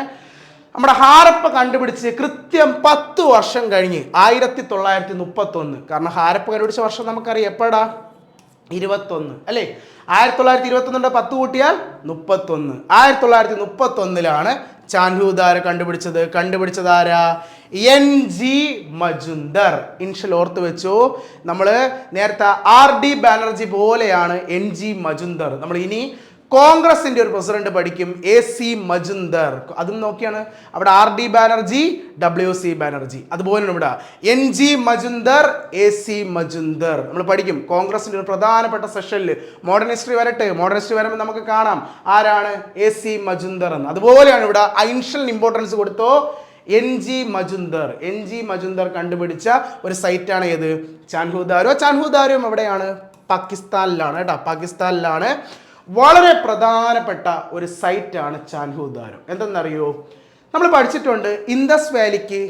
നമ്മുടെ ഹാരപ്പ കണ്ടുപിടിച്ച് കൃത്യം 10 വർഷം കഴിഞ്ഞ് 1931. കാരണം ഹാരപ്പ കണ്ടുപിടിച്ച വർഷം നമുക്കറിയാം എപ്പോഴാ? 21 അല്ലേ. 1921 10 കൂട്ടിയാൽ 31. 1931 ചാൻഹു ദാരോ കണ്ടുപിടിച്ചതാരാ? NG മജുംദർ. ഇൻഷൽ ഓർത്ത് വെച്ചു. നമ്മൾ നേരത്തെ RD ബാനർജി പോലെയാണ് NG മജുംദർ. നമ്മൾ ഇനി കോൺഗ്രസിന്റെ ഒരു പ്രസിഡന്റ് പഠിക്കും, AC മജുംദർ. അതും നോക്കിയാണ് അവിടെ RD ബാനർജി, WC ബാനർജി. അതുപോലെ ഇവിടെ NG മജുംദർ, AC മജുംദർ നമ്മൾ പഠിക്കും കോൺഗ്രസിന്റെ ഒരു പ്രധാനപ്പെട്ട സെഷനിൽ. മോഡേൺ ഹിസ്റ്ററി വരുമ്പോൾ നമുക്ക് കാണാം ആരാണ് AC മജുംദർ എന്ന്. അതുപോലെയാണ് ഇവിടെ ഇൻഷൽ ഇമ്പോർട്ടൻസ് കൊടുത്തോ NG മജുംദർ കണ്ടുപിടിച്ച ഒരു സൈറ്റാണ് ഏത്? ചാൻഹു ദാരോ എവിടെയാണ്? പാകിസ്ഥാനിലാണ് കേട്ടോ. പാകിസ്ഥാനിലാണ്. വളരെ പ്രധാനപ്പെട്ട ഒരു സൈറ്റാണ് ചാൻഹു ദാരോ. എന്തെന്നറിയോ? നമ്മൾ പഠിച്ചിട്ടുണ്ട് ഇൻഡസ് വാലിക്ക്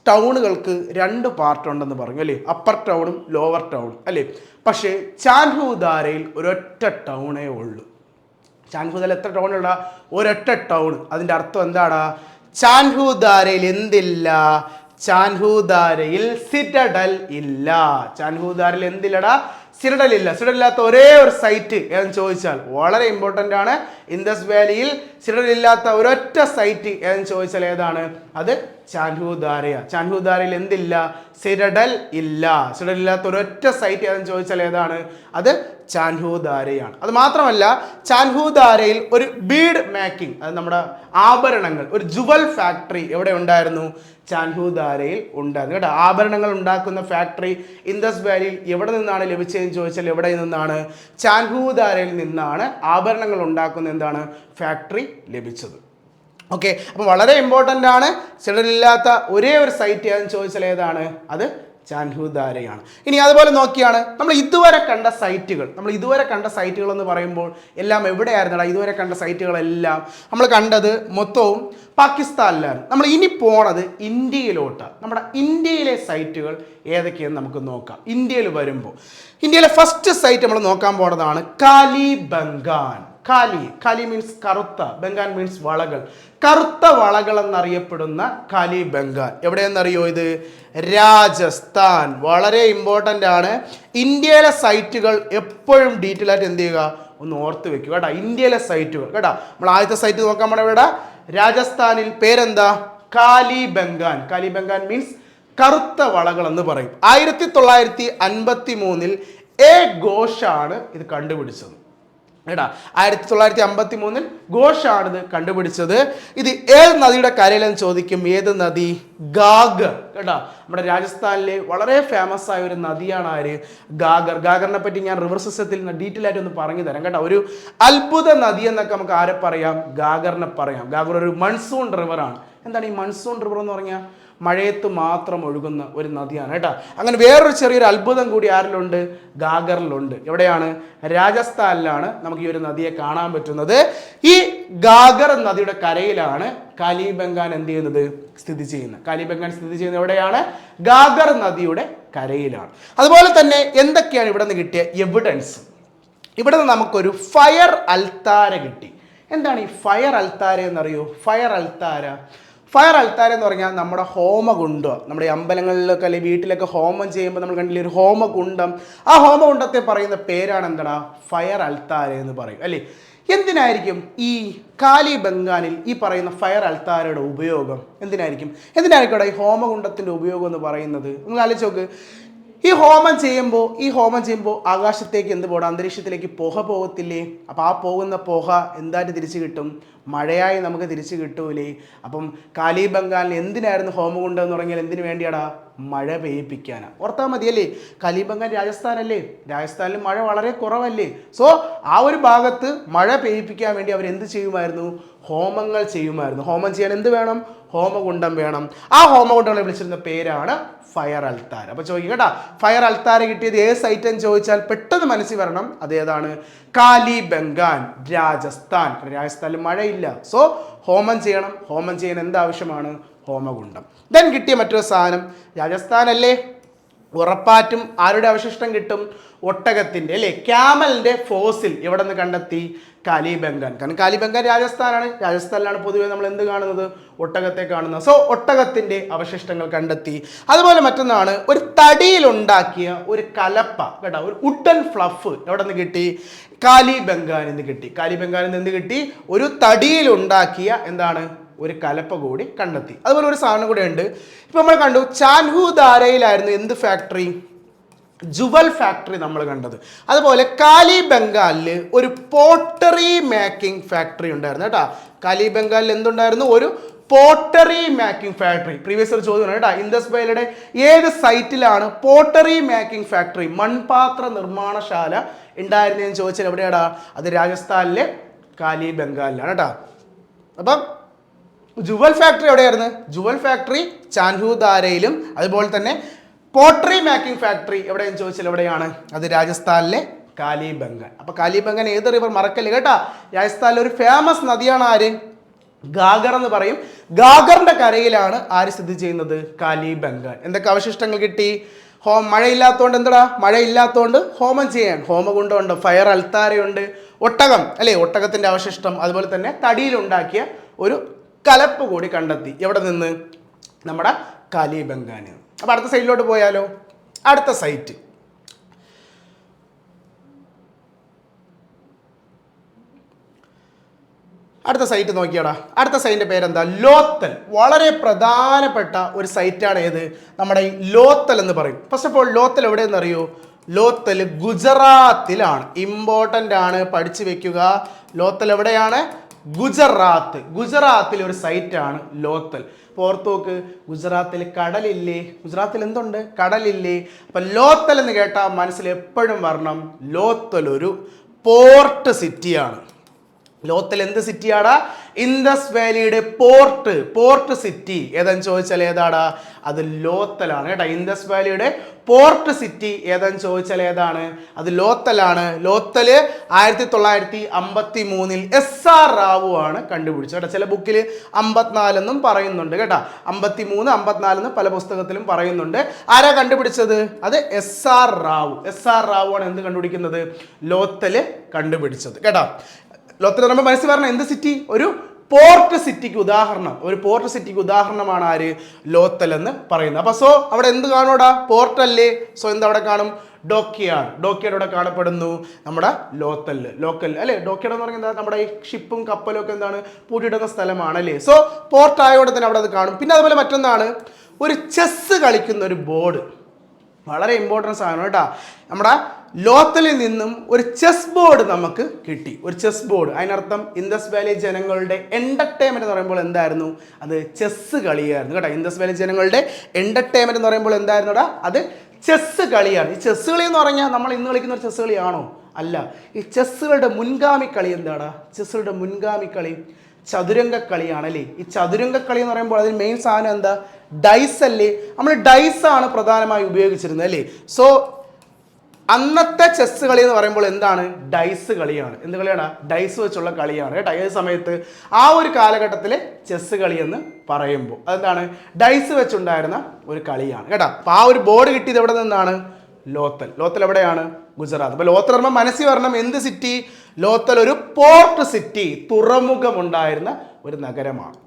ടൗണുകൾക്ക് 2 പാർട്ട് ഉണ്ടെന്ന് പറഞ്ഞു അല്ലേ. അപ്പർ ടൗണും ലോവർ ടൗണും അല്ലേ. പക്ഷേ ചാൻഹു ദാരയിൽ ഒരൊറ്റ ടൗണേ ഉള്ളൂ. ചാൻഹു ദാരയിൽ എത്ര ടൗണുള്ള? ഒരൊറ്റ ടൗൺ. അതിൻ്റെ അർത്ഥം എന്താടാ? ചാൻഹു ദാരയിൽ എന്തില്ല? ചാൻഹു ദാരയിൽ സിറ്റഡൽ ഇല്ല. ചാൻഹു ദാരയിൽ എന്തില്ലടാ? സിറ്റഡൽ ഇല്ല. സിറ്റഡൽ ഇല്ലാത്ത ഒരേ ഒരു സൈറ്റ് ഏതെന്ന് ചോദിച്ചാൽ വളരെ ഇമ്പോർട്ടൻ്റ് ആണ്. ഇൻഡസ് വാലിയിൽ സിറ്റഡൽ ഇല്ലാത്ത ഒരൊറ്റ സൈറ്റ് ഏതെന്ന് ചോദിച്ചാൽ ഏതാണ്? അത് ചാൻഹു ദാരയാണ്. ചാൻഹു ദാരയിൽ എന്തില്ല? സിറ്റഡൽ ഇല്ല. സിറ്റഡൽ ഇല്ലാത്ത ഒരൊറ്റ സൈറ്റ് ഏതെന്ന് ചോദിച്ചാൽ ഏതാണ്? അത് ചാൻഹു ദാരയാണ്. അത് മാത്രമല്ല ചാൻഹു ദാരയിൽ ഒരു ബീഡ് മേക്കിംഗ്, അത് നമ്മുടെ ആഭരണങ്ങൾ, ഒരു ജുവൽ ഫാക്ടറി എവിടെ ഉണ്ടായിരുന്നു? ചാൻഹു ദാരയിൽ ഉണ്ടായിരുന്നു കേട്ടോ. ആഭരണങ്ങൾ ഉണ്ടാക്കുന്ന ഫാക്ടറി ഇൻഡസ് വാലിയിൽ എവിടെ നിന്നാണ് ലഭിച്ചതെന്ന് ചോദിച്ചാൽ എവിടെ നിന്നാണ്? ചാൻഹു ദാരയിൽ നിന്നാണ് ആഭരണങ്ങൾ ഉണ്ടാക്കുന്ന എന്താണ് ഫാക്ടറി ലഭിച്ചത്. ഓക്കെ, അപ്പം വളരെ ഇമ്പോർട്ടൻ്റ് ആണ്. സിറ്റഡലില്ലാത്ത ഒരേ ഒരു സൈറ്റ് ഏതെന്ന് ചോദിച്ചാൽ ഏതാണ്? അത് ചാൻഹുദാരയാണ്. ഇനി അതുപോലെ നോക്കിയാണ് നമ്മൾ ഇതുവരെ കണ്ട സൈറ്റുകൾ എന്ന് പറയുമ്പോൾ എല്ലാം എവിടെയായിരുന്നടാ? ഇതുവരെ കണ്ട സൈറ്റുകളെല്ലാം നമ്മൾ കണ്ടത് മൊത്തവും പാകിസ്ഥാനിലായിരുന്നു. നമ്മൾ ഇനി പോണത് ഇന്ത്യയിലോട്ടാണ്. നമ്മുടെ ഇന്ത്യയിലെ സൈറ്റുകൾ ഏതൊക്കെയെന്ന് നമുക്ക് നോക്കാം. ഇന്ത്യയിൽ വരുമ്പോൾ ഇന്ത്യയിലെ ഫസ്റ്റ് സൈറ്റ് നമ്മൾ നോക്കാൻ പോണതാണ് കാലിബംഗാൻ. കാലി മീൻസ് കറുത്ത, ബംഗാൻ മീൻസ് വളകൾ, കറുത്ത വളകൾ എന്നറിയപ്പെടുന്ന കാലിബംഗാൻ. എവിടെയെന്നറിയോ? ഇത് രാജസ്ഥാൻ. വളരെ ഇമ്പോർട്ടൻ്റ് ആണ്. ഇന്ത്യയിലെ സൈറ്റുകൾ എപ്പോഴും ഡീറ്റെയിൽ ആയിട്ട് എന്ത് ചെയ്യുക, ഒന്ന് ഓർത്ത് വെക്കുക കേട്ടോ. ഇന്ത്യയിലെ സൈറ്റുകൾ കേട്ടോ. നമ്മൾ ആദ്യത്തെ സൈറ്റ് നോക്കാൻ പോണ ഇവിടെ രാജസ്ഥാനിൽ പേരെന്താ? കാലിബംഗാൻ. കാലിബംഗാൻ മീൻസ് കറുത്ത വളകൾ എന്ന് പറയും. 1953 എ ഘോഷാണ് ഇത് കണ്ടുപിടിച്ചത് കേട്ടാ. 1953 ഘോഷാണ് ഇത് കണ്ടുപിടിച്ചത്. ഇത് ഏത് നദിയുടെ കരയിലെന്ന് ചോദിക്കും. ഏത് നദി? ഗാഗർ കേട്ടാ. നമ്മുടെ രാജസ്ഥാനിലെ വളരെ ഫേമസ് ആയ ഒരു നദിയാണ് ആര്? ഗാഗർ. ഗാഗറിനെ പറ്റി ഞാൻ റിവർ സിസ്റ്റത്തിൽ ഡീറ്റെയിൽ ആയിട്ട് ഒന്ന് പറഞ്ഞു തരാം കേട്ടോ. ഒരു അത്ഭുത നദി എന്നൊക്കെ നമുക്ക് ആരെ പറയാം? ഗാഗറിനെ പറയാം. ഗാഗർ ഒരു മൺസൂൺ റിവറാണ്. എന്താണ് ഈ മൺസൂൺ റിവർ എന്ന് പറഞ്ഞാൽ? മഴയത്ത് മാത്രം ഒഴുകുന്ന ഒരു നദിയാണ് കേട്ടോ. അങ്ങനെ വേറൊരു ചെറിയൊരു അത്ഭുതം കൂടി ആരിലുണ്ട്? ഗാഗറിലുണ്ട്. എവിടെയാണ്? രാജസ്ഥാനിലാണ് നമുക്ക് ഈ ഒരു നദിയെ കാണാൻ പറ്റുന്നത്. ഈ ഗാഗർ നദിയുടെ കരയിലാണ് കാലിബംഗാൻ എന്ത് ചെയ്യുന്നത്? സ്ഥിതി ചെയ്യുന്നത്. കാലിബംഗാൻ സ്ഥിതി ചെയ്യുന്നത് എവിടെയാണ്? ഗാഗർ നദിയുടെ കരയിലാണ്. അതുപോലെ തന്നെ എന്തൊക്കെയാണ് ഇവിടെ നിന്ന് കിട്ടിയ എവിഡൻസ്? ഇവിടെ നിന്ന് നമുക്കൊരു ഫയർ അൽത്താര കിട്ടി. എന്താണ് ഈ ഫയർ അൽത്താര എന്നറിയോ? ഫയർ അൽത്താര എന്ന് പറഞ്ഞാൽ നമ്മുടെ ഹോമകുണ്ഡം. നമ്മുടെ അമ്പലങ്ങളിലൊക്കെ അല്ലെങ്കിൽ വീട്ടിലൊക്കെ ഹോമം ചെയ്യുമ്പോൾ നമ്മൾ കണ്ടില്ലേ ഒരു ഹോമകുണ്ഡം. ആ ഹോമകുണ്ഡത്തെ പറയുന്ന പേരാണ് എന്താ? ഫയർ അൽത്താര എന്ന് പറയും അല്ലേ. എന്തിനായിരിക്കും ഈ കാലിബംഗാനിൽ ഈ പറയുന്ന ഫയർ അൽത്താരയുടെ ഉപയോഗം? എന്തിനായിരിക്കും ഈ ഹോമകുണ്ഡത്തിൻ്റെ ഉപയോഗം എന്ന് പറയുന്നത്? നിങ്ങൾ ആലോചിച്ച് നോക്ക്. ഈ ഹോമം ചെയ്യുമ്പോൾ ആകാശത്തേക്ക് എന്ത് പോകണം? അന്തരീക്ഷത്തിലേക്ക് പുക പോകത്തില്ലേ? അപ്പോൾ ആ പോകുന്ന പുക എന്തായിട്ട് തിരിച്ചു കിട്ടും? മഴയായി നമുക്ക് തിരിച്ചു കിട്ടൂലേ? അപ്പം കാലിബംഗാനിൽ എന്തിനായിരുന്നു ഹോമകുണ്ഡം എന്ന് പറഞ്ഞാൽ എന്തിനു വേണ്ടിയാടാ? മഴ പെയ്യിപ്പിക്കാനാണ്. ഓർത്താൽ മതിയല്ലേ. കാലിബംഗാൻ രാജസ്ഥാനല്ലേ? രാജസ്ഥാനിൽ മഴ വളരെ കുറവല്ലേ? സോ ആ ഒരു ഭാഗത്ത് മഴ പെയ്യിപ്പിക്കാൻ വേണ്ടി അവർ എന്ത് ചെയ്യുമായിരുന്നു? ഹോമങ്ങൾ ചെയ്യുമായിരുന്നു. ഹോമം ചെയ്യാൻ എന്ത് വേണം? ഹോമകുണ്ഡം വേണം. ആ ഹോമകുണ്ഡങ്ങളെ വിളിച്ചിരുന്ന പേരാണ് ഫയർ അൽത്താര. അപ്പോൾ ചോദിക്കും കേട്ടോ, ഫയർ അൽത്താര കിട്ടിയത് ഏത് സൈറ്റ് എന്ന് ചോദിച്ചാൽ പെട്ടെന്ന് മനസ്സിൽ വരണം അതേതാണ്? കാലിബംഗാൻ, രാജസ്ഥാൻ. രാജസ്ഥാനിൽ മഴയില്ല. സോ ഹോമം ചെയ്യണം. ഹോമം ചെയ്യാൻ എന്താവശ്യമാണ്? ഹോമകുണ്ഡം. ദെൻ കിട്ടിയ മറ്റൊരു സാധനം, രാജസ്ഥാനല്ലേ, ഉറപ്പാറ്റും ആരുടെ അവശിഷ്ടം കിട്ടും? ഒട്ടകത്തിൻ്റെ അല്ലേ, ക്യാമലിൻ്റെ ഫോസിൽ എവിടെ നിന്ന് കണ്ടെത്തി? കാലിബംഗാൻ. കാരണം കാലിബംഗാൻ രാജസ്ഥാനാണ്. രാജസ്ഥാനിലാണ് പൊതുവെ നമ്മൾ എന്ത് കാണുന്നത്? ഒട്ടകത്തെ കാണുന്നത്. സോ ഒട്ടകത്തിൻ്റെ അവശിഷ്ടങ്ങൾ കണ്ടെത്തി. അതുപോലെ മറ്റൊന്നാണ് ഒരു തടിയിലുണ്ടാക്കിയ ഒരു കലപ്പ കേട്ടോ, ഒരു വുഡൻ ഫ്ലഫ് എവിടെ നിന്ന് കിട്ടി? കാലിബംഗാനിൽ നിന്ന് കിട്ടി. കാലിബംഗാനിൽ നിന്ന് കിട്ടി ഒരു തടിയിലുണ്ടാക്കിയ എന്താണ്? ഒരു കലപ്പ കൂടി കണ്ടെത്തി. അതുപോലെ ഒരു സാധനം കൂടെ ഉണ്ട്. ഇപ്പം നമ്മൾ കണ്ടു ചാൻഹുദാരയിലായിരുന്നു എന്ത് ഫാക്ടറി? ജുവൽ ഫാക്ടറി നമ്മൾ കണ്ടത്. അതുപോലെ കാലിബംഗാനിൽ ഒരു പോട്ടറി മേക്കിംഗ് ഫാക്ടറി ഉണ്ടായിരുന്നു കേട്ടോ. കാലിബംഗാനിൽ എന്തുണ്ടായിരുന്നു? ഒരു പോട്ടറി മേക്കിംഗ് ഫാക്ടറി. പ്രീവിയസ് ഒരു ചോദ്യമാണ് കേട്ടോ, ഇൻഡസ് വാലിയുടെ ഏത് സൈറ്റിലാണ് പോട്ടറി മേക്കിംഗ് ഫാക്ടറി, മൺപാത്ര നിർമ്മാണശാല ഉണ്ടായിരുന്നതെന്ന് ചോദിച്ചാൽ എവിടെയാടാ? അത് രാജസ്ഥാനിലെ കാലിബംഗാനിലാണ് കേട്ടോ. അപ്പം ജുവൽ ഫാക്ടറി എവിടെയായിരുന്നു? ജുവൽ ഫാക്ടറി ചാൻഹുദാരയിലും, അതുപോലെ തന്നെ പോട്ടറി മേക്കിംഗ് ഫാക്ടറി എവിടെയെന്ന് ചോദിച്ചാൽ എവിടെയാണ്? അത് രാജസ്ഥാനിലെ കാലിബംഗാൻ. അപ്പോൾ കാലിബംഗാൻ ഏത് റിവർ മറക്കല്ലേ കേട്ടോ. രാജസ്ഥാനിലെ ഒരു ഫേമസ് നദിയാണ് ആര്? ഗാഗർ എന്ന് പറയും. ഗാഗറിന്റെ കരയിലാണ് ആര് സ്ഥിതി ചെയ്യുന്നത്? കാലിബംഗാൻ. എന്തൊക്കെ അവശിഷ്ടങ്ങൾ കിട്ടി? മഴയില്ലാത്തതുകൊണ്ട് എന്താ? മഴയില്ലാത്തതുകൊണ്ട് ഹോമം ചെയ്യാൻ ഹോമകുണ്ഡമുണ്ട്, ഫയർ അൽത്താരയുണ്ട്, ഒട്ടകം അല്ലേ, ഒട്ടകത്തിന്റെ അവശിഷ്ടം, അതുപോലെ തന്നെ തടിയിലുണ്ടാക്കിയ ഒരു കലപ്പ് കൂടി കണ്ടെത്തി. എവിടെ നിന്ന്? നമ്മുടെ കാലിബംഗാനിൽ. അപ്പോൾ അടുത്ത സൈറ്റിലോട്ട് പോയാലോ? അടുത്ത സൈറ്റ് നോക്കിയാടാ. അടുത്ത സൈറ്റിൻ്റെ പേരെന്താ? ലോത്തൽ. വളരെ പ്രധാനപ്പെട്ട ഒരു സൈറ്റാണ് ഏത്? നമ്മുടെ ഈ ലോത്തൽ എന്ന് പറയും. ഫസ്റ്റ് ഓഫ് ഓൾ ലോത്തൽ എവിടെയെന്ന് അറിയോ? ലോത്തൽ ഗുജറാത്തിലാണ്. ഇമ്പോർട്ടൻ്റ് ആണ്, പഠിച്ചു വെക്കുക. ലോത്തൽ എവിടെയാണ്? ഗുജറാത്ത്. ഗുജറാത്തിൽ ഒരു സൈറ്റാണ് ലോത്തൽ. അപ്പോൾ ഓർത്ത് നോക്ക്, ഗുജറാത്തിൽ കടലില്ലേ? ഗുജറാത്തിൽ എന്തുണ്ട്? കടലില്ലേ? അപ്പം ലോത്തൽ എന്ന് കേട്ടാൽ മനസ്സിൽ എപ്പോഴും വരണം ലോത്തൽ ഒരു പോർട്ട് സിറ്റിയാണ്. ലോത്തൽ എന്ത് സിറ്റിയാടാ? ഇൻഡസ് വാലിയുടെ പോർട്ട് സിറ്റി ഏതാന്ന് ചോദിച്ചാൽ ഏതാടാ? അത് ലോത്തലാണ് കേട്ടോ. ഇൻഡസ് വാലിയുടെ പോർട്ട് സിറ്റി ഏതാന്ന് ചോദിച്ചാൽ ഏതാണ്? അത് ലോത്തലാണ്. ലോത്തല് 1953 SR റാവു ആണ് കണ്ടുപിടിച്ചത് കേട്ടോ. ചില ബുക്കിൽ 54 എന്നും പറയുന്നുണ്ട് കേട്ടോ. 53, 54 എന്ന് പല പുസ്തകത്തിലും പറയുന്നുണ്ട്. ആരാ കണ്ടുപിടിച്ചത്? അത് SR റാവു. SR റാവു ആണ് എന്ത് കണ്ടുപിടിക്കുന്നത്? ലോത്തല് കണ്ടുപിടിച്ചത് കേട്ടോ. ലോത്തൽ പറയുമ്പോൾ മനസ്സിൽ പറഞ്ഞ എന്ത് സിറ്റി? ഒരു പോർട്ട് സിറ്റിക്ക് ഉദാഹരണമാണ് ആര്? ലോത്തൽ എന്ന് പറയുന്നത്. അപ്പൊ അവിടെ എന്ത് കാണൂടാ? പോർട്ട് അല്ലേ. അവിടെ കാണും? ഡോക്യാർഡ് അവിടെ കാണപ്പെടുന്നു നമ്മുടെ ലോക്കൽ അല്ലേ. ഡോക്യാർഡ് എന്ന് പറഞ്ഞാൽ നമ്മുടെ ഈ ഷിപ്പും കപ്പലും ഒക്കെ എന്താണ് പൂട്ടിയിടുന്ന സ്ഥലമാണ് അല്ലേ. പോർട്ട് ആയതുകൊണ്ട് തന്നെ അവിടെ അത് കാണും. പിന്നെ അതുപോലെ മറ്റൊന്നാണ് ഒരു ചെസ് കളിക്കുന്ന ഒരു ബോർഡ്. വളരെ ഇമ്പോർട്ടൻസ് ആണ് കേട്ടോ. നമ്മുടെ ലോത്തലിൽ നിന്നും ഒരു ചെസ് ബോർഡ് നമുക്ക് കിട്ടി. ഒരു ചെസ് ബോർഡ്, അതിനർത്ഥം ഇൻഡസ് വാലി ജനങ്ങളുടെ എന്റർടൈൻമെന്റ് എന്ന് പറയുമ്പോൾ എന്തായിരുന്നു? അത് ചെസ് കളിയായിരുന്നു കേട്ടോ. ഇൻഡസ് വാലി ജനങ്ങളുടെ എന്റർടൈൻമെന്റ് എന്ന് പറയുമ്പോൾ എന്തായിരുന്നുടാ? അത് ചെസ് കളിയാണ്. ഈ ചെസ് കളി എന്ന് പറഞ്ഞാൽ നമ്മൾ ഇന്ന് കളിക്കുന്ന ഒരു ചെസ് കളിയാണോ? അല്ല. ഈ ചെസ്സുകളുടെ മുൻഗാമി കളി എന്താടാ? ചെസ്സുകളുടെ മുൻഗാമി കളി ചതുരംഗ കളിയാണല്ലേ. ഈ ചതുരംഗ കളി എന്ന് പറയുമ്പോൾ അതിന് മെയിൻ സാധനം എന്താ? ഡൈസ് അല്ലേ. നമ്മൾ ഡൈസ് ആണ് പ്രധാനമായി ഉപയോഗിച്ചിരുന്നത് അല്ലേ. അന്നത്തെ ചെസ് കളി എന്ന് പറയുമ്പോൾ എന്താണ്? ഡൈസ് കളിയാണ്. എന്ത് കളിയാണ്? ഡൈസ് വെച്ചുള്ള കളിയാണ് കേട്ടോ. ഏത് സമയത്ത്? ആ ഒരു കാലഘട്ടത്തിലെ ചെസ് കളി എന്ന് പറയുമ്പോൾ അതെന്താണ്? ഡൈസ് വെച്ചുണ്ടായിരുന്ന ഒരു കളിയാണ് കേട്ടോ. അപ്പോൾ ആ ഒരു ബോർഡ് കിട്ടിയത് എവിടെ നിന്നാണ്? ലോത്തൽ എവിടെയാണ്? ഗുജറാത്ത്. അപ്പോൾ ലോത്തൽ പറയുമ്പോൾ മനസ്സിൽ വരണം എന്ത് സിറ്റി? ലോത്തൽ ഒരു പോർട്ട് സിറ്റി, തുറമുഖം ഉണ്ടായിരുന്ന ഒരു നഗരമാണ്.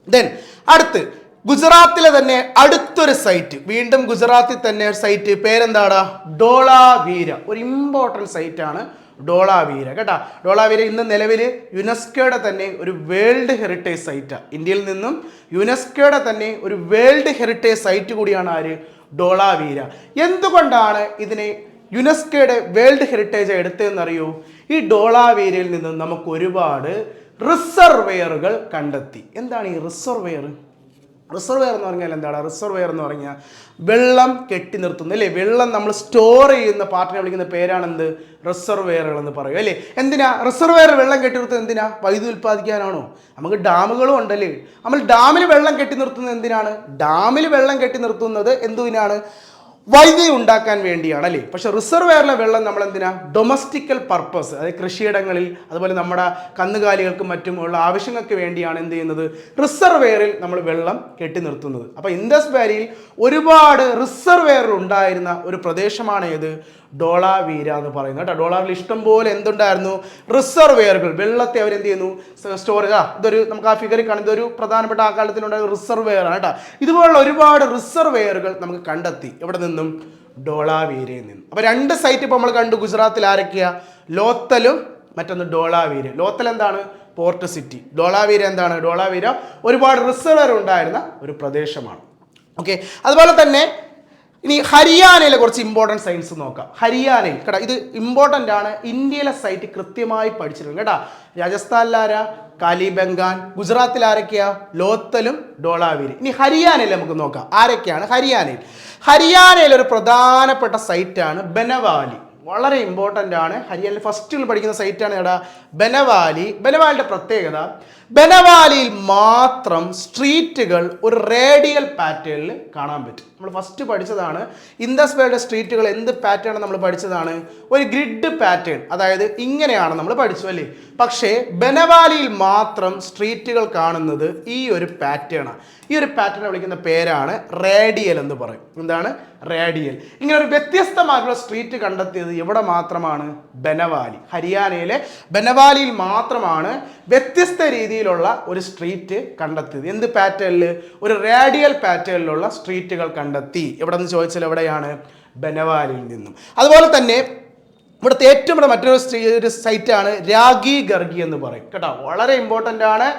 ദെൻ അടുത്ത് ഗുജറാത്തിലെ തന്നെ അടുത്തൊരു സൈറ്റ്, വീണ്ടും ഗുജറാത്തിൽ തന്നെ സൈറ്റ്, പേരെന്താടാ? ഡോളാവീര. ഒരു ഇമ്പോർട്ടൻറ്റ് സൈറ്റ് ആണ് ഡോളാവീര കേട്ടോ. ഡോളാവീര ഇന്ന് നിലവിൽ യുനെസ്കോയുടെ തന്നെ ഒരു വേൾഡ് ഹെറിറ്റേജ് സൈറ്റാണ്. ഇന്ത്യയിൽ നിന്നും യുനെസ്കോയുടെ തന്നെ ഒരു വേൾഡ് ഹെറിറ്റേജ് സൈറ്റ് കൂടിയാണ് ആര്? ഡോളാവീര. എന്തുകൊണ്ടാണ് ഇതിനെ യുനെസ്കോയുടെ വേൾഡ് ഹെറിറ്റേജ് എടുത്തതെന്നറിയോ? ഈ ഡോളാവീരയിൽ നിന്ന് നമുക്ക് ഒരുപാട് റിസർവെയറുകൾ കണ്ടെത്തി. എന്താണ് ഈ റിസർവെയർ എന്ന് പറഞ്ഞാൽ എന്താണ്? റിസർവെയർ എന്ന് പറഞ്ഞാൽ വെള്ളം കെട്ടി നിർത്തുന്നു അല്ലേ. വെള്ളം നമ്മൾ സ്റ്റോർ ചെയ്യുന്ന പാർട്ടിനെ വിളിക്കുന്ന പേരാണെന്ത്? റിസർവെയറുകൾ എന്ന് പറയും അല്ലേ. എന്തിനാ റിസർവെയർ വെള്ളം കെട്ടി നിർത്തുന്നത്? എന്തിനാ? വൈദ്യുതി ഉൽപ്പാദിക്കാനാണോ? നമുക്ക് ഡാമുകളും ഉണ്ടല്ലേ. നമ്മൾ ഡാമിൽ വെള്ളം കെട്ടി നിർത്തുന്നത് എന്തിനാണ്? ഡാമിൽ വെള്ളം കെട്ടി നിർത്തുന്നത് എന്തിനാണ്? വൈദ്യുതി ഉണ്ടാക്കാൻ വേണ്ടിയാണ് അല്ലേ. പക്ഷെ റിസർവെയറിലെ വെള്ളം നമ്മൾ എന്തിനാ? ഡൊമസ്റ്റിക്കൽ പർപ്പസ്, അതായത് കൃഷിയിടങ്ങളിൽ അതുപോലെ നമ്മുടെ കന്നുകാലികൾക്കും മറ്റും ഉള്ള ആവശ്യങ്ങൾക്ക് വേണ്ടിയാണ് എന്ത് ചെയ്യുന്നത്? റിസർവെയറിൽ നമ്മൾ വെള്ളം കെട്ടി നിർത്തുന്നത്. അപ്പോൾ ഇൻഡസ് വാലിയിൽ ഒരുപാട് റിസർവെയർ ഉണ്ടായിരുന്ന ഒരു പ്രദേശമാണ് ഏത്? ഡോളാവീര എന്ന് പറയുന്നത് കേട്ടോ. ഡോളാറിൽ ഇഷ്ടം പോലെ എന്തുണ്ടായിരുന്നു? റിസർവെയറുകൾ. വെള്ളത്തെ അവരെന്ത് ചെയ്യുന്നു? സ്റ്റോർ. ഇതൊരു നമുക്ക് ആ ഫിഗറിൽ കാണുന്നത് ഒരു പ്രധാനപ്പെട്ട ആ കാലത്തിലുണ്ടായ റിസർവെയർ ആണ് കേട്ടോ. ഇതുപോലുള്ള ഒരുപാട് റിസർവെയറുകൾ നമുക്ക് കണ്ടെത്തി. എവിടെ നിന്നും? ഡോളാവീരയിൽ നിന്നും. അപ്പോൾ രണ്ട് സൈറ്റ് ഇപ്പോൾ നമ്മൾ കണ്ടു. ഗുജറാത്തിൽ ആരൊക്കെയാ? ലോത്തലും മറ്റൊന്ന് ഡോളാവീര. ലോത്തൽ എന്താണ്? Port city. ഡോളാവീര എന്താണ്? ഡോളാവീര ഒരുപാട് റിസർവെയർ ഉണ്ടായിരുന്ന ഒരു പ്രദേശമാണ്. ഓക്കെ. അതുപോലെ തന്നെ ഇനി ഹരിയാനയിലെ കുറച്ച് ഇമ്പോർട്ടൻറ്റ് സൈൻസ് നോക്കാം. ഹരിയാനയിൽ കേട്ടോ, ഇത് ഇമ്പോർട്ടൻ്റ് ആണ്. ഇന്ത്യയിലെ സൈറ്റ് കൃത്യമായി പഠിച്ചിട്ടുണ്ട് കേട്ടോ. രാജസ്ഥാനിലാരാ? കാലിബംഗാൻ. ഗുജറാത്തിൽ ആരൊക്കെയാ? ലോത്തലും ഡോളാവീര. ഇനി ഹരിയാനയിൽ നമുക്ക് നോക്കാം ആരൊക്കെയാണ് ഹരിയാനയിൽ ഒരു പ്രധാനപ്പെട്ട സൈറ്റാണ് ബനവാലി. വളരെ ഇമ്പോർട്ടൻ്റ് ആണ്. ഹരിയാനയിൽ ഫസ്റ്റിൽ പഠിക്കുന്ന സൈറ്റാണ് എടാ ബനവാലി. ബനവാലിയുടെ പ്രത്യേകത, ബനവാലിയിൽ മാത്രം സ്ട്രീറ്റുകൾ ഒരു റേഡിയൽ പാറ്റേണിൽ കാണാൻ പറ്റും. നമ്മൾ ഫസ്റ്റ് പഠിച്ചതാണ് ഇൻഡസ് വാലിയുടെ സ്ട്രീറ്റുകൾ എന്ത് പാറ്റേൺ നമ്മൾ പഠിച്ചതാണ്? ഒരു ഗ്രിഡ് പാറ്റേൺ, അതായത് ഇങ്ങനെയാണ് നമ്മൾ പഠിച്ചു അല്ലേ. പക്ഷേ ബനവാലിയിൽ മാത്രം സ്ട്രീറ്റുകൾ കാണുന്നത് ഈ ഒരു പാറ്റേണാണ്. ഈ ഒരു പാറ്റേൺ വിളിക്കുന്ന പേരാണ് റേഡിയൽ എന്ന് പറയും. എന്താണ്? റേഡിയൽ. ഇങ്ങനെ ഒരു വ്യത്യസ്തമായിട്ടുള്ള സ്ട്രീറ്റ് കണ്ടെത്തിയത് എവിടെ മാത്രമാണ്? ബനവാലി. ഹരിയാനയിലെ ബനവാലിയിൽ മാത്രമാണ് വ്യത്യസ്ത രീതിയിലുള്ള ഒരു സ്ട്രീറ്റ് കണ്ടെത്തിയത്. എന്ത് പാറ്റേണിൽ? ഒരു റേഡിയൽ പാറ്റേണിലുള്ള സ്ട്രീറ്റുകൾ കണ്ടെത്തി. എവിടെ നിന്ന് ചോദിച്ചാൽ എവിടെയാണ്? ബനവാലിയിൽ നിന്നും. അതുപോലെ തന്നെ ഇവിടുത്തെ ഏറ്റവും മറ്റൊരു സൈറ്റാണ് രാഗി ഗർഗി എന്ന് പറയും കേട്ടോ. വളരെ ഇമ്പോർട്ടൻ്റ് ആണ്.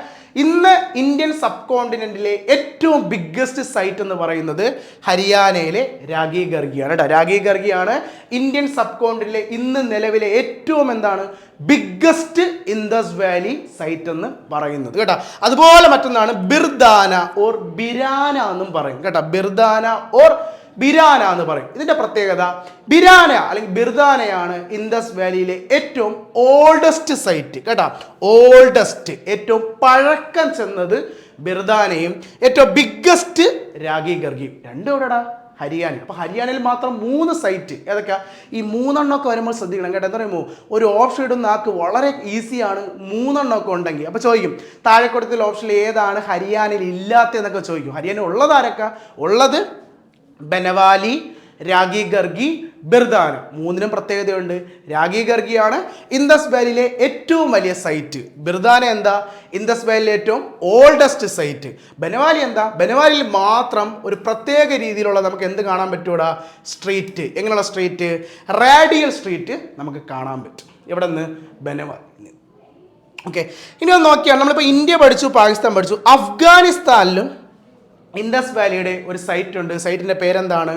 ഇന്ന് ഇന്ത്യൻ സബ് കോണ്ടിനെന്റിലെ ഏറ്റവും ബിഗ്ഗസ്റ്റ് സൈറ്റ് എന്ന് പറയുന്നത് ഹരിയാനയിലെ രാഗി ഗർഗിയാണ് കേട്ടോ. രാഗി ഗർഗിയാണ് ഇന്ത്യൻ സബ് കോണ്ടിനെന്റിലെ ഇന്ന് നിലവിലെ ഏറ്റവും എന്താണ് ബിഗ്ഗസ്റ്റ് ഇൻഡസ് വാലി സൈറ്റ് എന്ന് പറയുന്നത് കേട്ടോ. അതുപോലെ മറ്റൊന്നാണ് ബിർദാന ഓർ ബിരാന എന്നും പറയും കേട്ടോ. ബിർദാന ഓർ ബിരാന എന്ന് പറയും. ഇതിന്റെ പ്രത്യേകത ബിരാന അല്ലെങ്കിൽ ബിർദാനയാണ് ഇൻഡസ് വാലിയിലെ ഏറ്റവും ഓൾഡസ്റ്റ് സൈറ്റ് കേട്ടോ. ഓൾഡസ്റ്റ് ഏറ്റവും പഴക്കം ചെന്നത് ബിർദാനയും ഏറ്റവും ബിഗ്ഗസ്റ്റ് രാഗി ഗർഗിയും. രണ്ടും എവിടെടാ? ഹരിയാന. അപ്പോൾ ഹരിയാനയിൽ മാത്രം 3 സൈറ്റ്. ഏതൊക്കെയാ? ഈ 3 എണ്ണമൊക്കെ വരുമ്പോൾ ശ്രദ്ധിക്കണം കേട്ടോ. എന്താ പറയുമ്പോൾ ഒരു ഓപ്ഷൻ ഇടുന്ന ആൾക്ക് വളരെ ഈസിയാണ് 3 എണ്ണമൊക്കെ ഉണ്ടെങ്കിൽ. അപ്പോൾ ചോദിക്കും താഴെ കൊടുത്തുള്ള ഓപ്ഷനിൽ ഏതാണ് ഹരിയാനയിൽ ഇല്ലാത്തതെന്നൊക്കെ ചോദിക്കും. ഹരിയാന ഉള്ളത് ആരൊക്കെ? ഉള്ളത് ബനവാലി, രാഗി ഗർഗി, ബിർദാന. 3നും പ്രത്യേകതയുണ്ട്. രാഗി ഗർഗിയാണ് ഇൻഡസ് വാലിയിലെ ഏറ്റവും വലിയ സൈറ്റ്. ബിർദാന എന്താ? ഇൻഡസ് വാലിയിലെ ഏറ്റവും ഓൾഡസ്റ്റ് സൈറ്റ്. ബനവാലി എന്താ? ബനവാലിയിൽ മാത്രം ഒരു പ്രത്യേക രീതിയിലുള്ള നമുക്ക് എന്ത് കാണാൻ പറ്റൂടാ? സ്ട്രീറ്റ്. എങ്ങനെയുള്ള സ്ട്രീറ്റ്? റാഡിയൽ സ്ട്രീറ്റ് നമുക്ക് കാണാൻ പറ്റും. എവിടെ നിന്ന്? ബനവാലി. ഓക്കെ, ഇനി ഒന്ന് നോക്കിയാൽ നമ്മളിപ്പോൾ ഇന്ത്യ പഠിച്ചു, പാകിസ്ഥാൻ പഠിച്ചു. അഫ്ഗാനിസ്ഥാനിലും ഇൻഡസ് വാലിയുടെ ഒരു സൈറ്റ് ഉണ്ട്. സൈറ്റിൻ്റെ പേരെന്താണ്?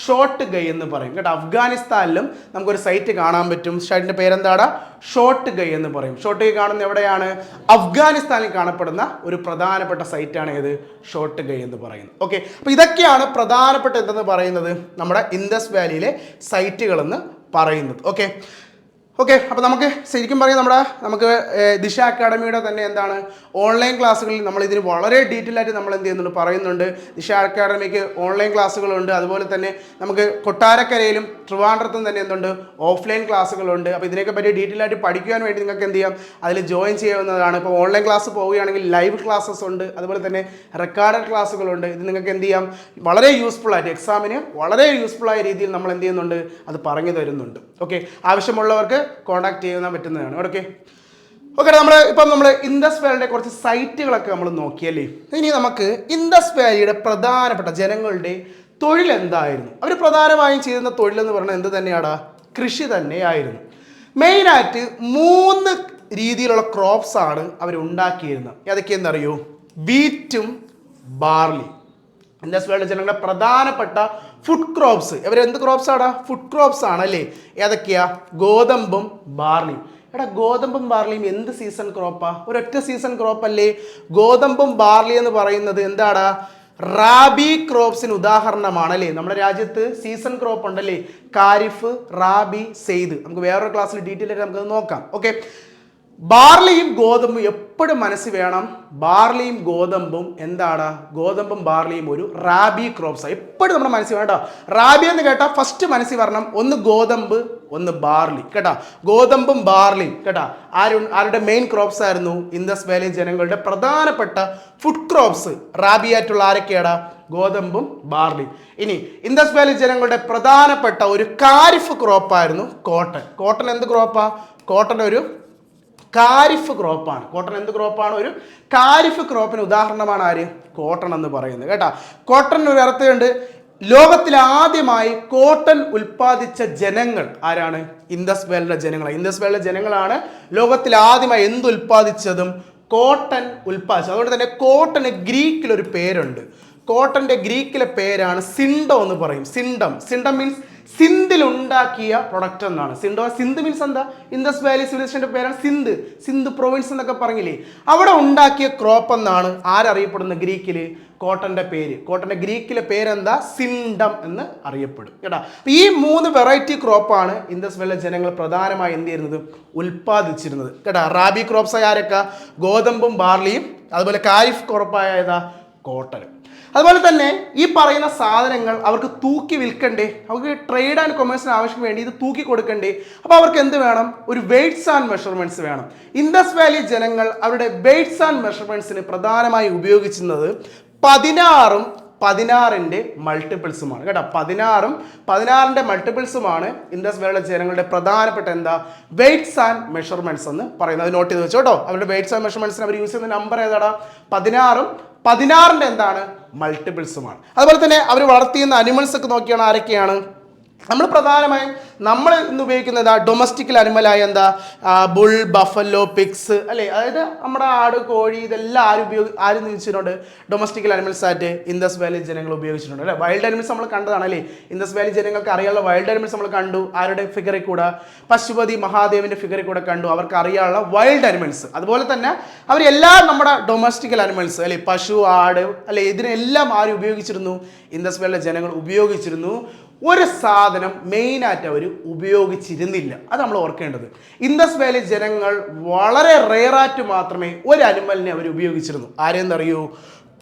ഷോട്ട് ഗൈ എന്ന് പറയും കേട്ടോ. അഫ്ഗാനിസ്ഥാനിലും നമുക്കൊരു സൈറ്റ് കാണാൻ പറ്റും. സൈറ്റിൻ്റെ പേരെന്താണ്? ഷോട്ട് ഗൈ എന്ന് പറയും. ഷോട്ട് ഗൈ കാണുന്നത് എവിടെയാണ്? അഫ്ഗാനിസ്ഥാനിൽ കാണപ്പെടുന്ന ഒരു പ്രധാനപ്പെട്ട സൈറ്റാണ് ഏത്? ഷോട്ട് ഗൈ എന്ന് പറയുന്നത്. ഓക്കെ, അപ്പോൾ ഇതൊക്കെയാണ് പ്രധാനപ്പെട്ട എന്തെന്ന് പറയുന്നത് നമ്മുടെ ഇൻഡസ് വാലിയിലെ സൈറ്റുകളെന്ന് പറയുന്നത്. ഓക്കെ, അപ്പോൾ നമുക്ക് ശരിക്കും പറയാം നമുക്ക് ദിശ അക്കാഡമിയുടെ തന്നെ എന്താണ് ഓൺലൈൻ ക്ലാസ്സുകളിൽ നമ്മൾ ഇതിന് വളരെ ഡീറ്റെയിൽ ആയിട്ട് നമ്മൾ എന്ത് ചെയ്യുന്നുണ്ട്, പറയുന്നുണ്ട്. ദിശ അക്കാഡമിക്ക് ഓൺലൈൻ ക്ലാസ്സുകളുണ്ട്. അതുപോലെ തന്നെ നമുക്ക് കൊട്ടാരക്കരയിലും ട്രിവാൻഡ്രത്തും തന്നെ എന്തുണ്ട്? ഓഫ്ലൈൻ ക്ലാസ്സുകളുണ്ട്. അപ്പോൾ ഇതിനെയൊക്കെ പറ്റി ഡീറ്റെയിൽ ആയിട്ട് പഠിക്കുവാൻ വേണ്ടി നിങ്ങൾക്ക് എന്ത് ചെയ്യാം? അതിൽ ജോയിൻ ചെയ്യാവുന്നതാണ്. ഇപ്പോൾ ഓൺലൈൻ ക്ലാസ് പോവുകയാണെങ്കിൽ ലൈവ് ക്ലാസ്സസ് ഉണ്ട്. അതുപോലെ തന്നെ റെക്കോർഡഡ് ക്ലാസ്സുകളുണ്ട്. ഇത് നിങ്ങൾക്ക് എന്ത് ചെയ്യാം? വളരെ യൂസ്ഫുൾ ആയിട്ട് എക്സാമിന് വളരെ യൂസ്ഫുൾ ആയ രീതിയിൽ നമ്മൾ എന്ത് ചെയ്യുന്നുണ്ട്? അത് പറഞ്ഞു തരുന്നുണ്ട്. ഓക്കെ, ആവശ്യമുള്ളവർക്ക് കോൺടാക്ട് ചെയ്യാൻ പറ്റുന്നതാണ്. ഓക്കെ, നമ്മൾ ഇൻഡസ് വാലിയുടെ കുറച്ച് സൈറ്റുകളൊക്കെ നമ്മൾ നോക്കിയല്ലേ. ഇനി നമുക്ക് ഇൻഡസ് വാലിയുടെ പ്രധാനപ്പെട്ട ജനങ്ങളുടെ തൊഴിൽ എന്തായിരുന്നു? അവർ പ്രധാനമായും ചെയ്യുന്ന തൊഴിലെന്ന് പറഞ്ഞാൽ എന്ത് തന്നെയാണ്? കൃഷി തന്നെയായിരുന്നു. മെയിനായിട്ട് 3 രീതിയിലുള്ള ക്രോപ്സ് ആണ് അവർ ഉണ്ടാക്കിയിരുന്നത്. ഏതൊക്കെയെന്നറിയോ? വീറ്റും ബാർലി. ഇൻഡസ് വാലിയുടെ ജനങ്ങളുടെ പ്രധാനപ്പെട്ട ഫുഡ് ക്രോപ്സ്. ഇവർ എന്ത് ക്രോപ്സ് ആടാ? ഫുഡ് ക്രോപ്സ് ആണല്ലേ. ഏതൊക്കെയാ? ഗോതമ്പും ബാർലിയും. എടാ, ഗോതമ്പും ബാർലിയും എന്ത് സീസൺ ക്രോപ്പാ? ഒരൊറ്റ സീസൺ ക്രോപ്പ് അല്ലേ ഗോതമ്പും ബാർലി എന്ന് പറയുന്നത്? എന്താടാ? റാബി ക്രോപ്സിന് ഉദാഹരണമാണല്ലേ. നമ്മുടെ രാജ്യത്ത് സീസൺ ക്രോപ്പ് ഉണ്ടല്ലേ, ഖാരിഫ്, റാബി, സെയ്ദ്. നമുക്ക് വേറൊരു ക്ലാസ്സിൽ ഡീറ്റെയിൽ ആയിട്ട് നമുക്കത് നോക്കാം. ഓക്കെ, ബാർലിയും ഗോതമ്പും എപ്പോഴും മനസ്സിൽ വേണം. ബാർലിയും ഗോതമ്പും എന്താണ്? ഗോതമ്പും ബാർലിയും ഒരു റാബി ക്രോപ്സാണ്. എപ്പോഴും നമ്മുടെ മനസ്സിൽ വേണം കേട്ടോ. റാബി എന്ന് കേട്ടാൽ ഫസ്റ്റ് മനസ്സിൽ വരണം ഒന്ന് ഗോതമ്പ്, ഒന്ന് ബാർലി കേട്ടോ. ഗോതമ്പും ബാർലിയും കേട്ടോ ആരുടെ മെയിൻ ക്രോപ്സ് ആയിരുന്നു? ഇൻഡസ് വാലി ജനങ്ങളുടെ പ്രധാനപ്പെട്ട ഫുഡ് ക്രോപ്സ്. റാബി ആയിട്ടുള്ള ആരൊക്കെയാടാ? ഗോതമ്പും ബാർലിയും. ഇനി ഇൻഡസ് വാലി ജനങ്ങളുടെ പ്രധാനപ്പെട്ട ഒരു ഖാരിഫ് ക്രോപ്പായിരുന്നു കോട്ടൺ. കോട്ടൺ എന്ത് ക്രോപ്പാ? കോട്ടൺ ഒരു ഖാരിഫ് ക്രോപ്പാണ്. കോട്ടൺ എന്ത് ക്രോപ്പാണ്? ഒരു ഖാരിഫ് ക്രോപ്പിന് ഉദാഹരണമാണ് ആര്? കോട്ടൺ എന്ന് പറയുന്നത് കേട്ടോ. കോട്ടൺ ഒരു അർത്ഥമുണ്ട്. ലോകത്തിൽ ആദ്യമായി കോട്ടൺ ഉൽപ്പാദിച്ച ജനങ്ങൾ ആരാണ്? ഇൻഡസ് വാലിയുടെ ജനങ്ങളാണ്. ഇൻഡസ് വാലിയുടെ ജനങ്ങളാണ് ലോകത്തിൽ ആദ്യമായി എന്ത് ഉൽപ്പാദിച്ചതും കോട്ടൺ ഉൽപ്പാദിച്ചത്. അതുകൊണ്ട് തന്നെ കോട്ടന് ഗ്രീക്കിലൊരു പേരുണ്ട്. കോട്ടന്റെ ഗ്രീക്കിലെ പേരാണ് സിൻഡോ എന്ന് പറയും. സിൻഡം മീൻസ് സിന്ധിൽ ഉണ്ടാക്കിയ പ്രൊഡക്റ്റ് എന്നാണ്. സിന്ധ് മീൻസ് എന്താ? ഇൻഡസ് വാലി സിവിലൈസേഷന്റെ പേരാണ് സിന്ധ് പ്രൊവിൻസ് എന്നൊക്കെ പറഞ്ഞില്ലേ. അവിടെ ഉണ്ടാക്കിയ ക്രോപ്പ് എന്നാണ് ആരറിയപ്പെടുന്ന ഗ്രീക്കില്? കോട്ടന്റെ പേര്. കോട്ടന്റെ ഗ്രീക്കിലെ പേരെന്താ? സിൻഡം എന്ന് അറിയപ്പെടും കേട്ടാ. ഈ 3 വെറൈറ്റി ക്രോപ്പാണ് ഇൻഡസ് വാലിയിലെ ജനങ്ങൾ പ്രധാനമായി എന്ത് ചെയ്യുന്നത്? ഉൽപ്പാദിച്ചിരുന്നത് കേട്ടാ. റാബി ക്രോപ്സ് ആരൊക്കെ? ഗോതമ്പും ബാർലിയും. അതുപോലെ ഖാരിഫ് ക്രോപ്പായ ഏതാ? കോട്ടനും. അതുപോലെ തന്നെ ഈ പറയുന്ന സാധനങ്ങൾ അവർക്ക് തൂക്കി വിൽക്കണ്ടേ? അവർക്ക് ട്രേഡ് ആൻഡ് കൊമേഴ്സിന് ആവശ്യം വേണ്ടി ഇത് തൂക്കി കൊടുക്കണ്ടേ? അപ്പോൾ അവർക്ക് എന്ത് വേണം? ഒരു വെയ്റ്റ്സ് ആൻഡ് മെഷർമെൻറ്റ്സ് വേണം. ഇൻഡസ് വാലി ജനങ്ങൾ അവരുടെ വെയ്റ്റ്സ് ആൻഡ് മെഷർമെൻറ്റ്സിന് പ്രധാനമായി ഉപയോഗിച്ചിരുന്നത് 16ഉം 16ന്റെ മൾട്ടിപ്പിൾസുമാണ് കേട്ടോ. 16ഉം 16ന്റെ മൾട്ടിപ്പിൾസുമാണ് ഇൻഡസ് വാലിയുടെ ജനങ്ങളുടെ പ്രധാനപ്പെട്ട എന്താ? വെയ്റ്റ്സ് ആൻഡ് മെഷർമെൻറ്റ്സ് എന്ന് പറയുന്നത്. അത് നോട്ട് ചെയ്ത് വെച്ചോ കേട്ടോ. അവരുടെ വെയ്റ്റ്സ് ആൻഡ് മെഷർമെൻറ്റ്സിന് അവർ യൂസ് ചെയ്യുന്ന നമ്പർ ഏതാടാ? 16ഉം 16ന്റെ എന്താണ്? മൾട്ടിപ്പിൾസുമാണ്. അതുപോലെ തന്നെ അവർ വളർത്തിയുന്ന അനിമൽസ് ഒക്കെ നോക്കിയാണ് ആരൊക്കെയാണ്? നമ്മൾ പ്രധാനമായും നമ്മൾ ഇന്ന് ഉപയോഗിക്കുന്നത് ഡൊമസ്റ്റിക്കൽ അനിമലായ എന്താ ബുൾ, ബഫല്ലോ, പിഗ്സ് അല്ലേ, അതായത് നമ്മുടെ ആട്, കോഴി ഇതെല്ലാം ആരും ഉപയോഗിച്ചിട്ടുണ്ട് ഡൊമസ്റ്റിക്കൽ അനിമൽസ് ആയിട്ട് ഇൻഡസ് വാലി ജനങ്ങൾ ഉപയോഗിച്ചിട്ടുണ്ട് അല്ലേ. വൈൽഡ് അനിമൽസ് നമ്മൾ കണ്ടതാണ് അല്ലേ, ഇൻഡസ് വാലി ജനങ്ങൾക്ക് അറിയാനുള്ള വൈൽഡ് അനിമൽസ് നമ്മൾ കണ്ടു. ആരുടെ ഫിഗറിൽ കൂടെ? പശുപതി മഹാദേവന്റെ ഫിഗറിൽ കൂടെ കണ്ടു. അവർക്ക് അറിയാനുള്ള വൈൽഡ് അനിമൽസ്. അതുപോലെ തന്നെ അവരെല്ലാം നമ്മുടെ ഡൊമസ്റ്റിക്കൽ അനിമൽസ് അല്ലെ, പശു, ആട് അല്ലെ, ഇതിനെല്ലാം ആരും ഉപയോഗിച്ചിരുന്നു? ഇൻഡസ് വാലിയിലെ ജനങ്ങൾ ഉപയോഗിച്ചിരുന്നു. ഒരു സാധനം മെയിനായിട്ട് അവർ ഉപയോഗിച്ചിരുന്നില്ല, അത് നമ്മൾ ഓർക്കേണ്ടത്. ഇൻഡസ് വാലി ജനങ്ങൾ വളരെ റെയറായിട്ട് മാത്രമേ ഒരു അനിമലിനെ അവർ ഉപയോഗിച്ചിരുന്നു. ആരെന്നറിയൂ?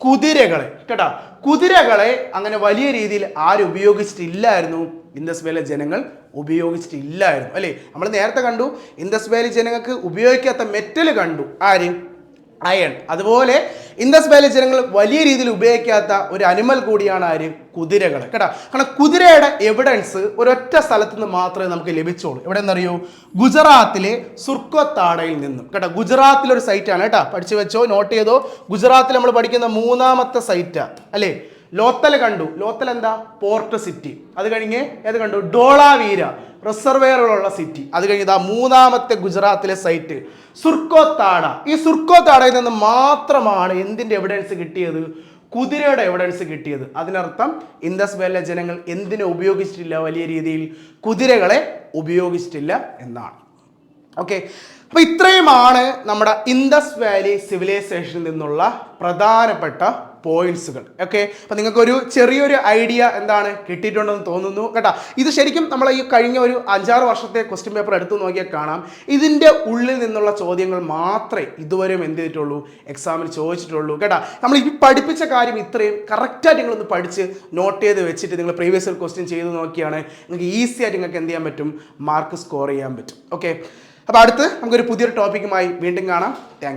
കുതിരകളെ. കേട്ടോ, കുതിരകളെ അങ്ങനെ വലിയ രീതിയിൽ ആരും ഉപയോഗിച്ചിട്ടില്ലായിരുന്നു. ഇൻഡസ് വാലി ജനങ്ങൾ ഉപയോഗിച്ചിട്ടില്ലായിരുന്നു അല്ലേ. നമ്മൾ നേരത്തെ കണ്ടു ഇൻഡസ് വാലി ജനങ്ങൾക്ക് ഉപയോഗിക്കാത്ത മെറ്റൽ കണ്ടു. ആര്? അയൺ. അതുപോലെ ഇൻഡസ് വാലി ജനങ്ങൾ വലിയ രീതിയിൽ ഉപയോഗിക്കാത്ത ഒരു അനിമൽ കൂടിയാണ് ആര്? കുതിരകൾ. കേട്ടോ, കാരണം കുതിരയുടെ എവിഡൻസ് ഒരൊറ്റ സ്ഥലത്ത് നിന്ന് മാത്രമേ നമുക്ക് ലഭിച്ചുള്ളൂ. എവിടെ നിന്നറിയോ? ഗുജറാത്തിലെ സുർക്കോത്താടയിൽ നിന്നും. കേട്ടോ, ഗുജറാത്തിലൊരു സൈറ്റാണ് കേട്ടോ, പഠിച്ചു വെച്ചോ, നോട്ട് ചെയ്തോ. ഗുജറാത്തിൽ നമ്മൾ പഠിക്കുന്ന 3ാമത്തെ സൈറ്റാണ് അല്ലേ. ലോത്തൽ കണ്ടു. ലോത്തൽ എന്താ? Port city. അത് കഴിഞ്ഞ് ഏത് കണ്ടു? ഡോളാവീര, റിസർവെയറുകളുള്ള സിറ്റി. അത് കഴിഞ്ഞ് 3ാമത്തെ ഗുജറാത്തിലെ സൈറ്റ് സുർക്കോത്താട. ഈ സുർക്കോത്താടയിൽ നിന്ന് മാത്രമാണ് എന്തിൻ്റെ എവിഡൻസ് കിട്ടിയത്? കുതിരയുടെ എവിഡൻസ് കിട്ടിയത്. അതിനർത്ഥം ഇൻഡസ് വാലിയിലെ ജനങ്ങൾ എന്തിനെ ഉപയോഗിച്ചിട്ടില്ല? വലിയ രീതിയിൽ കുതിരകളെ ഉപയോഗിച്ചിട്ടില്ല എന്നാണ്. ഓക്കെ, അപ്പോൾ ഇത്രയുമാണ് നമ്മുടെ ഇൻഡസ് വാലി സിവിലൈസേഷനിൽ നിന്നുള്ള പ്രധാനപ്പെട്ട പോയിന്റ്സുകൾ. ഓക്കെ, അപ്പോൾ നിങ്ങൾക്കൊരു ചെറിയൊരു ഐഡിയ എന്താണ് കിട്ടിയിട്ടുണ്ടെന്ന് തോന്നുന്നു കേട്ടോ. ഇത് ശരിക്കും നമ്മൾ ഈ കഴിഞ്ഞ ഒരു 5-6 വർഷത്തെ ക്വസ്റ്റ്യൻ പേപ്പർ എടുത്തു നോക്കിയാൽ കാണാം, ഇതിൻ്റെ ഉള്ളിൽ നിന്നുള്ള ചോദ്യങ്ങൾ മാത്രമേ ഇതുവരെയും എന്ത് ചെയ്തിട്ടുള്ളൂ? എക്സാമിൽ ചോദിച്ചിട്ടുള്ളൂ കേട്ടോ. നമ്മൾ ഈ പഠിപ്പിച്ച കാര്യം ഇത്രയും കറക്റ്റായിട്ട് നിങ്ങളൊന്ന് പഠിച്ച് നോട്ട് ചെയ്ത് വെച്ചിട്ട് നിങ്ങൾ പ്രീവിയസ് ക്വസ്റ്റ്യൻ ചെയ്ത് നോക്കിയാണ് നിങ്ങൾക്ക് ഈസി ആയിട്ട് നിങ്ങൾക്ക് എന്ത് ചെയ്യാൻ പറ്റും? മാർക്ക് സ്കോർ ചെയ്യാൻ പറ്റും. ഓക്കെ, അപ്പോൾ അടുത്ത് നമുക്കൊരു പുതിയൊരു ടോപ്പിക്കുമായി വീണ്ടും കാണാം. താങ്ക്